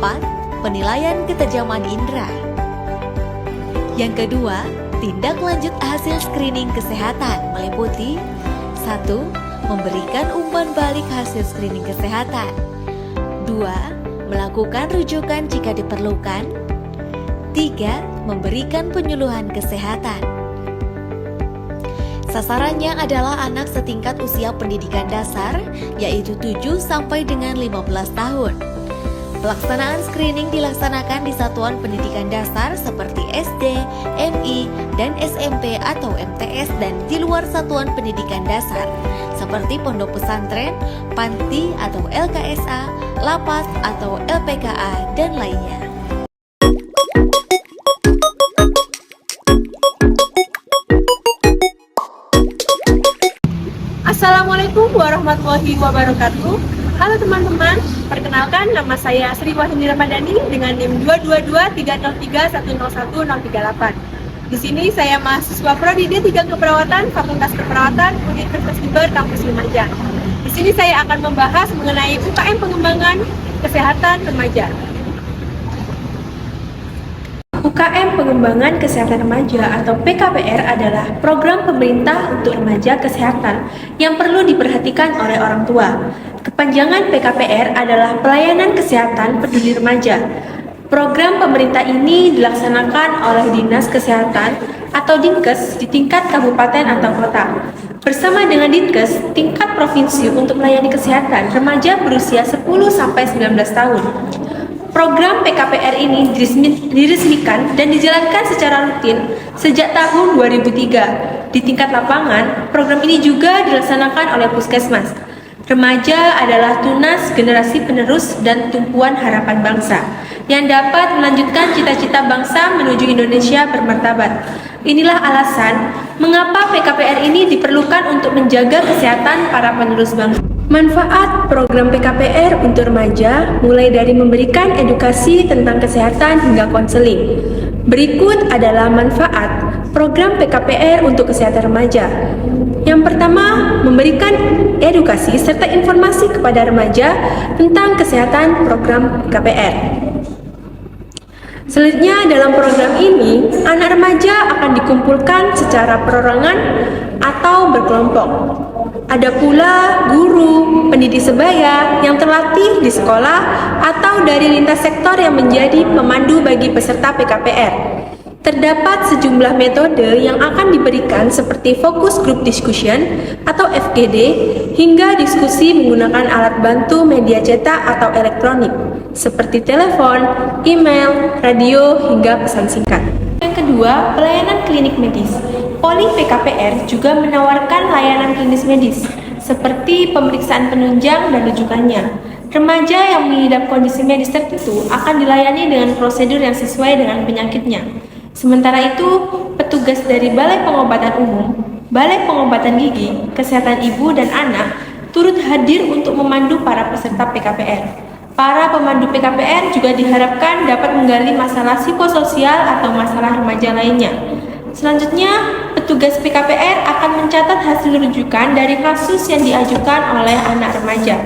4. Penilaian ketajaman indera. Yang kedua, tindak lanjut hasil screening kesehatan meliputi 1. Memberikan umpan balik hasil screening kesehatan, 2. Melakukan rujukan jika diperlukan, 3. Memberikan penyuluhan kesehatan. Sasarannya adalah anak setingkat usia pendidikan dasar, yaitu 7 sampai dengan 15 tahun. Pelaksanaan screening dilaksanakan di satuan pendidikan dasar seperti SD, MI, dan SMP atau MTS dan di luar satuan pendidikan dasar seperti pondok pesantren, panti atau LKSA, lapas atau LPKA, dan lainnya. Assalamualaikum warahmatullahi wabarakatuh. Halo teman-teman, perkenalkan nama saya Sri Wahyuni Ramadhani dengan NIM 22230310138. Di sini saya mahasiswa Prodi D3 Keperawatan Fakultas Keperawatan Universitas Jember Kampus Lumajang. Di sini saya akan membahas mengenai UKM pengembangan kesehatan remaja. UKM Pengembangan Kesehatan Remaja atau PKPR adalah program pemerintah untuk remaja kesehatan yang perlu diperhatikan oleh orang tua. Kepanjangan PKPR adalah Pelayanan Kesehatan Peduli Remaja. Program pemerintah ini dilaksanakan oleh Dinas Kesehatan atau Dinkes di tingkat kabupaten atau kota. Bersama dengan Dinkes, tingkat provinsi untuk melayani kesehatan remaja berusia 10-19 tahun. Program PKPR ini diresmikan dan dijalankan secara rutin sejak tahun 2003. Di tingkat lapangan, program ini juga dilaksanakan oleh Puskesmas. Remaja adalah tunas generasi penerus dan tumpuan harapan bangsa yang dapat melanjutkan cita-cita bangsa menuju Indonesia bermartabat. Inilah alasan mengapa PKPR ini diperlukan untuk menjaga kesehatan para penerus bangsa. Manfaat program PKPR untuk remaja mulai dari memberikan edukasi tentang kesehatan hingga konseling. Berikut adalah manfaat program PKPR untuk kesehatan remaja. Yang pertama, memberikan edukasi serta informasi kepada remaja tentang kesehatan program PKPR. Selanjutnya, dalam program ini, anak remaja akan dikumpulkan secara perorangan atau berkelompok. Ada pula guru, pendidik sebaya yang terlatih di sekolah atau dari lintas sektor yang menjadi pemandu bagi peserta PKPR. Terdapat sejumlah metode yang akan diberikan seperti focus group discussion atau FGD hingga diskusi menggunakan alat bantu media cetak atau elektronik seperti telepon, email, radio, hingga pesan singkat. Yang kedua, pelayanan klinik medis. Poli PKPR juga menawarkan layanan klinis medis seperti pemeriksaan penunjang dan rujukannya. Remaja yang mengidap kondisi medis tertentu akan dilayani dengan prosedur yang sesuai dengan penyakitnya. Sementara itu, petugas dari Balai Pengobatan Umum, Balai Pengobatan Gigi, Kesehatan Ibu dan Anak turut hadir untuk memandu para peserta PKPR. Para pemandu PKPR juga diharapkan dapat menggali masalah psikososial atau masalah remaja lainnya. Selanjutnya, petugas PKPR akan mencatat hasil rujukan dari kasus yang diajukan oleh anak remaja.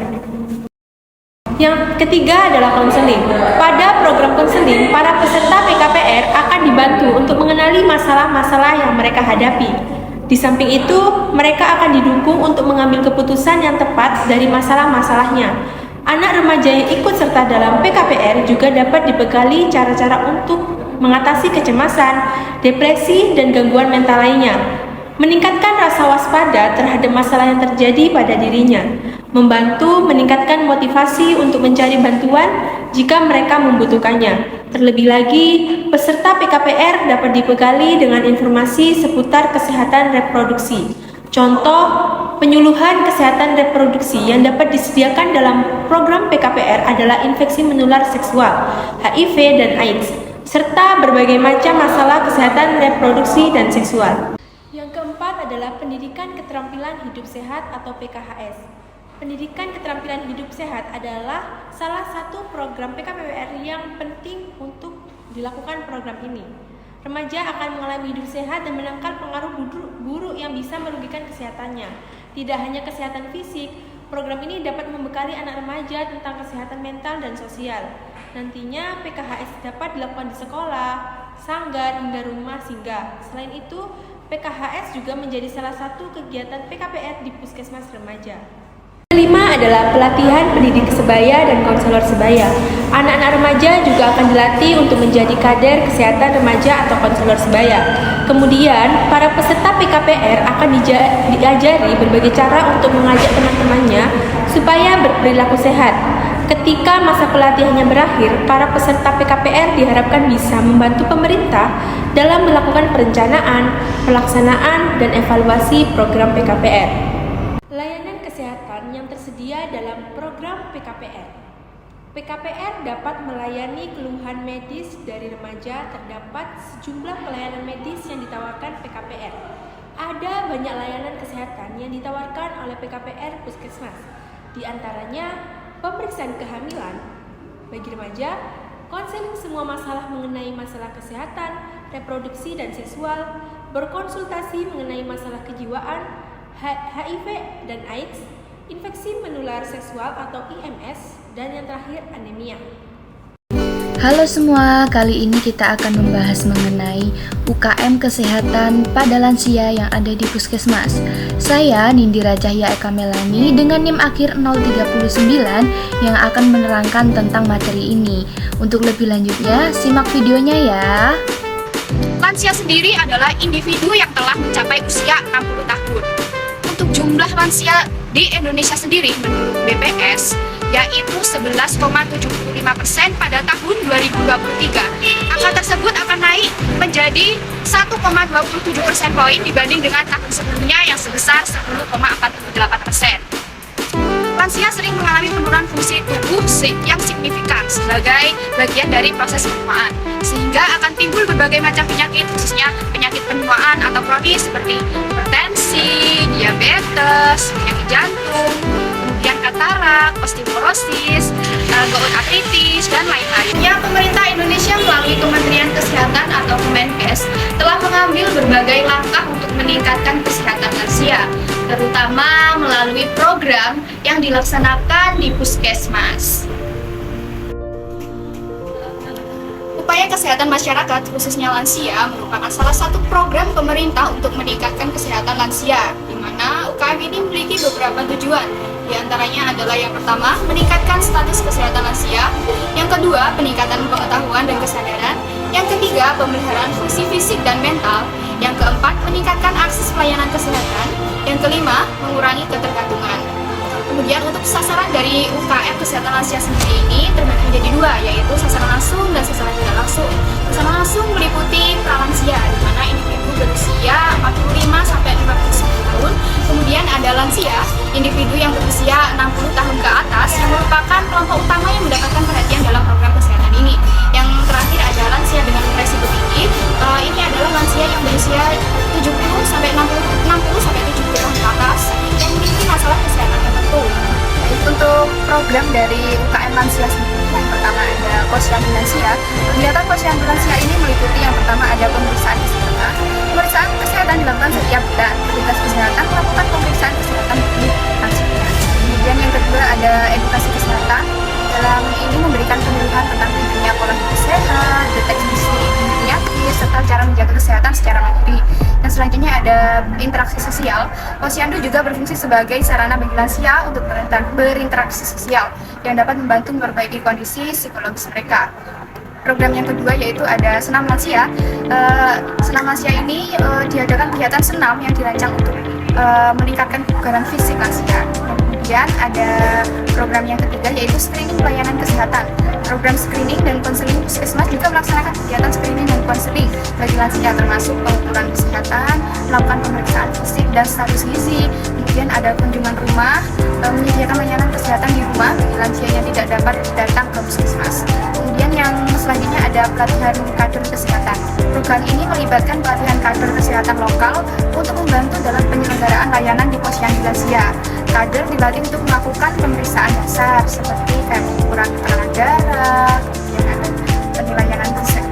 Yang ketiga adalah konseling. Pada program konseling, para peserta PKPR akan dibantu untuk mengenali masalah-masalah yang mereka hadapi. Di samping itu, mereka akan didukung untuk mengambil keputusan yang tepat dari masalah-masalahnya. Anak remaja yang ikut serta dalam PKPR juga dapat dibekali cara-cara untuk mengatasi kecemasan, depresi, dan gangguan mental lainnya. Meningkatkan rasa waspada terhadap masalah yang terjadi pada dirinya. Membantu meningkatkan motivasi untuk mencari bantuan jika mereka membutuhkannya. Terlebih lagi, peserta PKPR dapat dibekali dengan informasi seputar kesehatan reproduksi. Contoh, penyuluhan kesehatan reproduksi yang dapat disediakan dalam program PKPR adalah infeksi menular seksual, HIV dan AIDS, serta berbagai macam masalah kesehatan reproduksi dan seksual. Yang keempat adalah pendidikan keterampilan hidup sehat atau PKHS. Pendidikan keterampilan hidup sehat adalah salah satu program PKPR yang penting untuk dilakukan program ini. Remaja akan mengalami hidup sehat dan menangkal pengaruh buruk yang bisa merugikan kesehatannya. Tidak hanya kesehatan fisik, program ini dapat membekali anak remaja tentang kesehatan mental dan sosial. Nantinya PKHS dapat dilakukan di sekolah, sanggar, hingga rumah singgah. Selain itu, PKHS juga menjadi salah satu kegiatan PKPR di Puskesmas Remaja. Kelima adalah pelatihan pendidik sebaya dan konselor sebaya. Anak-anak remaja juga akan dilatih untuk menjadi kader kesehatan remaja atau konselor sebaya. Kemudian, para peserta PKPR akan diajari berbagai cara untuk mengajak teman-temannya supaya berperilaku sehat. Ketika masa pelatihannya berakhir, para peserta PKPR diharapkan bisa membantu pemerintah dalam melakukan perencanaan, pelaksanaan, dan evaluasi program PKPR. Layanan kesehatan yang tersedia dalam program PKPR. PKPR dapat melayani keluhan medis dari remaja. Terdapat sejumlah pelayanan medis yang ditawarkan PKPR. Ada banyak layanan kesehatan yang ditawarkan oleh PKPR Puskesmas. Di antaranya, pemeriksaan kehamilan bagi remaja, konseling semua masalah mengenai masalah kesehatan, reproduksi dan seksual, berkonsultasi mengenai masalah kejiwaan, HIV dan AIDS, infeksi menular seksual atau IMS, dan yang terakhir anemia. Halo semua, kali ini kita akan membahas mengenai UKM Kesehatan pada lansia yang ada di Puskesmas. Saya Nindira Cahya Eka Melani dengan NIM akhir 039 yang akan menerangkan tentang materi ini. Untuk lebih lanjutnya, simak videonya ya. Lansia sendiri adalah individu yang telah mencapai usia 60 tahun. Untuk jumlah lansia di Indonesia sendiri menurut BPS yaitu 11,75% pada tahun 2023. Angka tersebut akan naik menjadi 1,27 persen poin dibanding dengan tahun sebelumnya yang sebesar 10,48%. Lansia sering mengalami penurunan fungsi tubuh yang signifikan sebagai bagian dari proses penuaan, sehingga akan timbul berbagai macam penyakit, khususnya penyakit penuaan atau kronis seperti hipertensi, diabetes, penyakit jantung, kemudian katarak, osteoporosis, gout artritis, dan lain-lain. Yang pemerintah Indonesia melalui Kementerian Kesehatan atau Kemenkes telah mengambil berbagai langkah untuk meningkatkan kesehatan lansia, terutama melalui program yang dilaksanakan di puskesmas. Upaya kesehatan masyarakat, khususnya lansia, merupakan salah satu program pemerintah untuk meningkatkan kesehatan lansia, di mana UKM ini memiliki beberapa tujuan. Di antaranya adalah yang pertama, meningkatkan status kesehatan lansia, yang kedua, peningkatan pengetahuan dan kesadaran, yang ketiga, pemeliharaan fungsi fisik dan mental, yang keempat, meningkatkan akses pelayanan kesehatan, yang kelima, mengurangi ketergantungan. Kemudian untuk sasaran dari UKM Kesehatan Lansia sendiri ini terbagi menjadi dua, yaitu sasaran langsung dan sasaran tidak langsung. Sasaran langsung meliputi pralansia, di mana individu berusia 45 sampai 59 tahun. Kemudian ada lansia, individu yang berusia 60 tahun ke atas, yang merupakan kelompok utama yang mendapatkan perhatian dalam program kesehatan ini. Yang terakhir ada lansia dengan resiko tinggi. Ini adalah lansia yang berusia 70 sampai 70 tahun ke atas yang memiliki masalah kesehatan tertentu. Untuk program dari UKM Lansia sendiri, yang pertama ada Posyandu Lansia. Kegiatan Posyandu Lansia ini meliputi yang pertama ada pemeriksaan kesehatan. Pemeriksaan kesehatan dilakukan setiap bulan. Petugas kesehatan melakukan pemeriksaan kesehatan bagi lansia. Kemudian yang kedua ada edukasi kesehatan. Dalam ini memberikan penyuluhan tentang pentingnya pola hidup sehat, deteksi penyakit, serta cara menjaga kesehatan secara mandiri. Dan selanjutnya ada interaksi sosial. Posyandu juga berfungsi sebagai sarana bagi lansia untuk berinteraksi sosial yang dapat membantu memperbaiki kondisi psikologis mereka. Program yang kedua yaitu ada senam lansia. Senam lansia ini diadakan kegiatan senam yang dirancang untuk meningkatkan kebugaran fisik lansia. Kemudian ada program yang ketiga yaitu screening pelayanan kesehatan. Program screening dan konseling puskesmas juga melaksanakan kegiatan screening dan konseling bagi lansia, termasuk pengukuran kesehatan, melakukan pemeriksaan fisik dan status gizi. Kemudian ada kunjungan rumah, menyediakan layanan kesehatan di rumah bagi lansia yang tidak dapat datang ke puskesmas. Kemudian yang selanjutnya ada pelatihan kader kesehatan. Program ini melibatkan pelatihan kader kesehatan lokal untuk membantu dalam penyelenggaraan layanan di posyandu lansia. Kader dilatih untuk melakukan pemeriksaan dasar seperti pengukuran tekanan darah, kemudian ada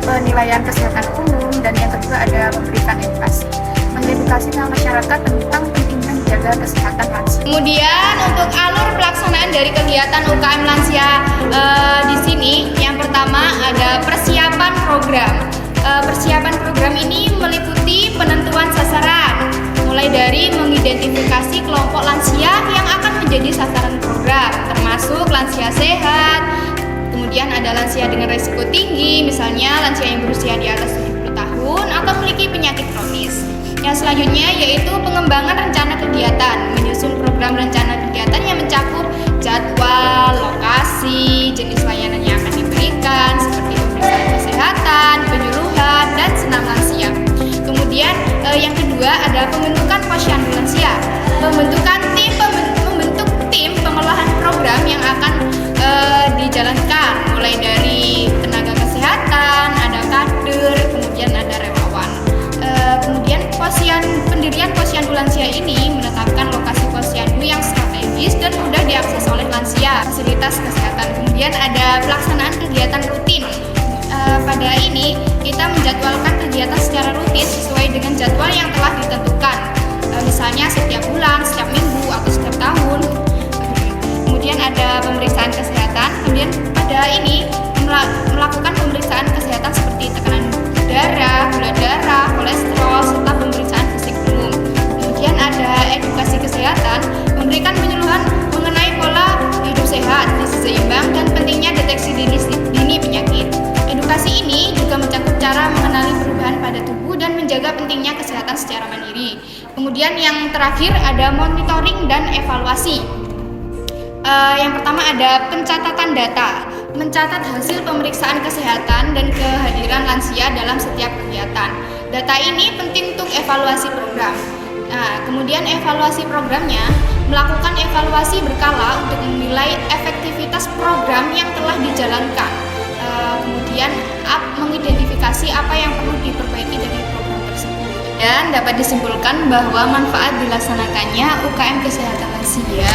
penilaian kesehatan umum, dan yang kedua ada memberikan edukasi, mengedukasi masyarakat tentang pentingnya menjaga kesehatan lansia. Kemudian untuk alur pelaksanaan dari kegiatan UKM Lansia di sini, yang pertama ada persiapan program. Persiapan program ini meliputi penentuan sasaran, mulai dari mengidentifikasi kelompok lansia yang akan menjadi sasaran program, termasuk lansia sehat, kemudian ada lansia dengan risiko tinggi, misalnya lansia yang berusia di atas 70 tahun atau memiliki penyakit kronis. Yang selanjutnya yaitu pengembangan rencana kegiatan, menyusun program rencana kegiatan yang mencakup jadwal, lokasi, jenis layanan yang akan diberikan, seperti pemeriksaan kesehatan, penyuluhan, dan senam lansia. Kemudian yang kedua ada pembentukan posyandu lansia, membentuk tim pengolahan program yang akan dijalankan, mulai dari tenaga kesehatan, ada kader, kemudian ada relawan. Kemudian pendirian posyandu lansia ini menetapkan lokasi posyandu yang strategis dan mudah diakses oleh lansia, fasilitas kesehatan. Kemudian ada pelaksanaan kegiatan rutin. Pada ini kita menjadwalkan kegiatan secara rutin sesuai dengan jadwal yang telah ditentukan, misalnya setiap bulan, setiap minggu, atau setiap tahun. Kemudian ada pemeriksaan kesehatan. Kemudian pada ini melakukan pemeriksaan kesehatan seperti tekanan darah, gula darah, kolesterol, serta pemeriksaan fisik umum. Kemudian ada edukasi kesehatan, memberikan penyuluhan mengenai pola hidup sehat, gizi seimbang, dan pentingnya deteksi dini penyakit. Edukasi ini juga mencakup cara mengenali perubahan pada tubuh dan menjaga pentingnya kesehatan secara mandiri. Kemudian yang terakhir ada monitoring dan evaluasi. Yang pertama ada pencatatan data, mencatat hasil pemeriksaan kesehatan dan kehadiran lansia dalam setiap kegiatan. Data ini penting untuk evaluasi program. Nah, kemudian evaluasi programnya, melakukan evaluasi berkala untuk menilai efektivitas program yang telah dijalankan. Kemudian mengidentifikasi apa yang perlu diperbaiki dari program tersebut. Dan dapat disimpulkan bahwa manfaat dilaksanakannya UKM Kesehatan Lansia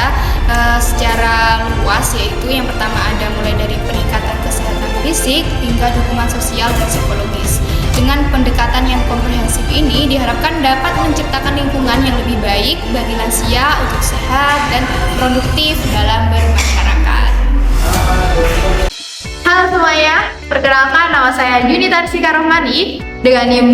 secara luas, yaitu yang pertama ada mulai dari peningkatan kesehatan fisik hingga dukungan sosial dan psikologis. Dengan pendekatan yang komprehensif ini diharapkan dapat menciptakan lingkungan yang lebih baik bagi lansia untuk sehat dan produktif dalam bermasyarakat. Halo semuanya, perkenalkan nama saya Yunita Rizika Rohmani dengan NIM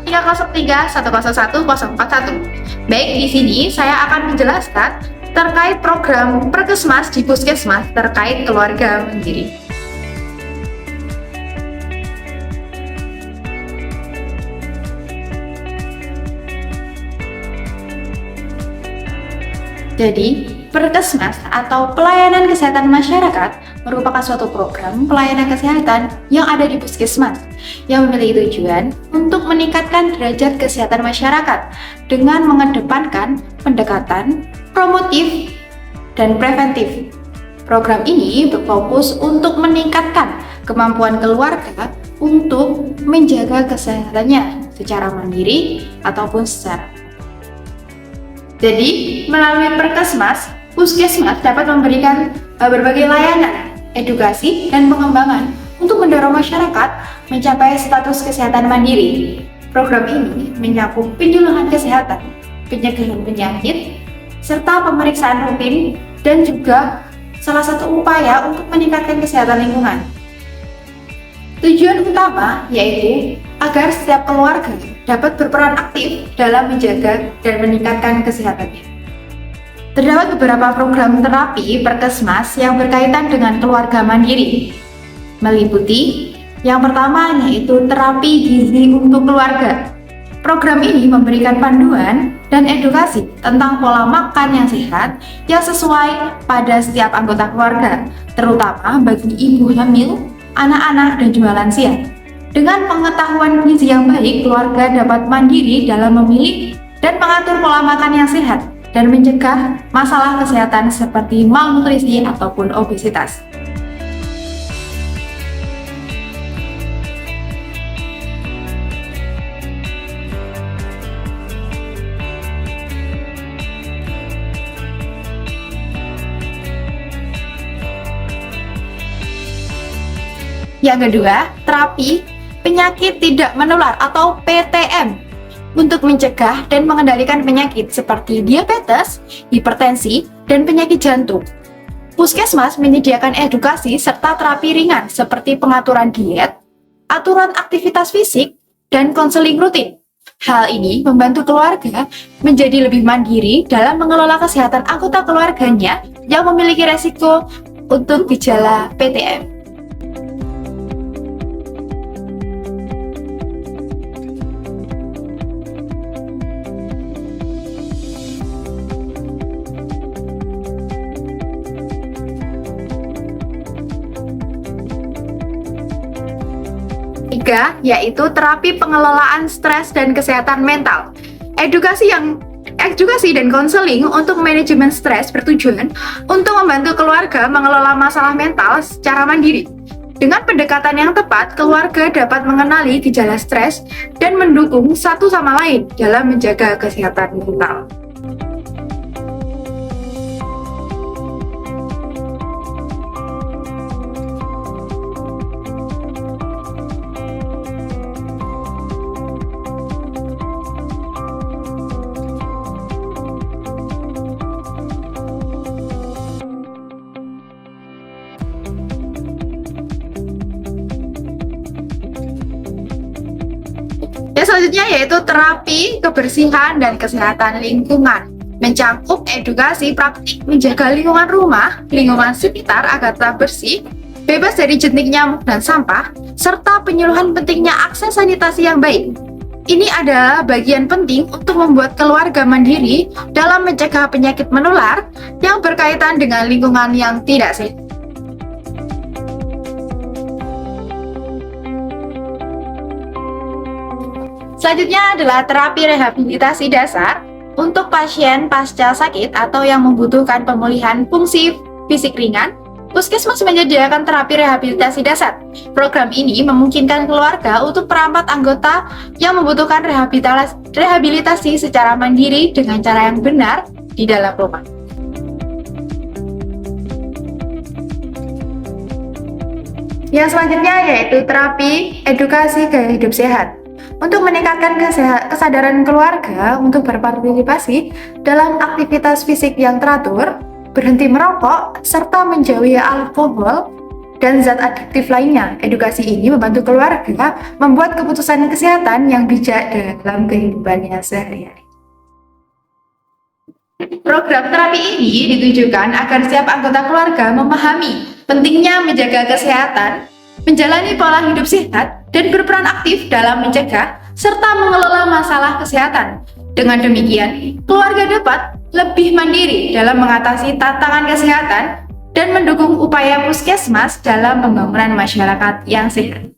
222-303-101-141. Baik, di sini saya akan menjelaskan terkait program Perkesmas di Puskesmas terkait keluarga mandiri. Jadi, Perkesmas atau Pelayanan Kesehatan Masyarakat merupakan suatu program pelayanan kesehatan yang ada di Puskesmas yang memiliki tujuan untuk meningkatkan derajat kesehatan masyarakat dengan mengedepankan pendekatan promotif dan preventif. Program ini berfokus untuk meningkatkan kemampuan keluarga untuk menjaga kesehatannya secara mandiri ataupun secara. Jadi, melalui Perkesmas, Puskesmas dapat memberikan berbagai layanan, edukasi, dan pengembangan untuk mendorong masyarakat mencapai status kesehatan mandiri. Program ini mencakup penyuluhan kesehatan, pencegahan penyakit, serta pemeriksaan rutin, dan juga salah satu upaya untuk meningkatkan kesehatan lingkungan. Tujuan utama yaitu agar setiap keluarga dapat berperan aktif dalam menjaga dan meningkatkan kesehatannya. Terdapat beberapa program terapi Perkesmas yang berkaitan dengan keluarga mandiri, meliputi yang pertama yaitu terapi gizi untuk keluarga. Program ini memberikan panduan dan edukasi tentang pola makan yang sehat yang sesuai pada setiap anggota keluarga, terutama bagi ibu hamil, anak-anak, dan juga lansia. Dengan pengetahuan gizi yang baik, keluarga dapat mandiri dalam memilih dan mengatur pola makan yang sehat dan mencegah masalah kesehatan seperti malnutrisi ataupun obesitas. Yang kedua, terapi penyakit tidak menular atau PTM untuk mencegah dan mengendalikan penyakit seperti diabetes, hipertensi, dan penyakit jantung. Puskesmas menyediakan edukasi serta terapi ringan seperti pengaturan diet, aturan aktivitas fisik, dan konseling rutin. Hal ini membantu keluarga menjadi lebih mandiri dalam mengelola kesehatan anggota keluarganya yang memiliki resiko untuk gejala PTM. Ketiga, yaitu terapi pengelolaan stres dan kesehatan mental. Edukasi dan konseling untuk manajemen stres bertujuan untuk membantu keluarga mengelola masalah mental secara mandiri. Dengan pendekatan yang tepat, keluarga dapat mengenali gejala stres dan mendukung satu sama lain dalam menjaga kesehatan mental. Yang selanjutnya yaitu terapi kebersihan dan kesehatan lingkungan, mencakup edukasi praktik menjaga lingkungan rumah, lingkungan sekitar agar tetap bersih, bebas dari jentik nyamuk dan sampah, serta penyuluhan pentingnya akses sanitasi yang baik. Ini adalah bagian penting untuk membuat keluarga mandiri dalam mencegah penyakit menular yang berkaitan dengan lingkungan yang tidak sehat. Selanjutnya adalah terapi rehabilitasi dasar untuk pasien pasca sakit atau yang membutuhkan pemulihan fungsi fisik ringan. Puskesmas menyediakan terapi rehabilitasi dasar. Program ini memungkinkan keluarga untuk merawat anggota yang membutuhkan rehabilitasi secara mandiri dengan cara yang benar di dalam rumah. Yang selanjutnya yaitu terapi edukasi gaya hidup sehat. Untuk meningkatkan kesadaran keluarga untuk berpartisipasi dalam aktivitas fisik yang teratur, berhenti merokok, serta menjauhi alkohol dan zat adiktif lainnya. Edukasi ini membantu keluarga membuat keputusan kesehatan yang bijak dalam kehidupannya sehari-hari. Program terapi ini ditujukan agar setiap anggota keluarga memahami pentingnya menjaga kesehatan, menjalani pola hidup sehat, dan berperan aktif dalam mencegah serta mengelola masalah kesehatan. Dengan demikian, keluarga dapat lebih mandiri dalam mengatasi tantangan kesehatan dan mendukung upaya puskesmas dalam pembangunan masyarakat yang sehat.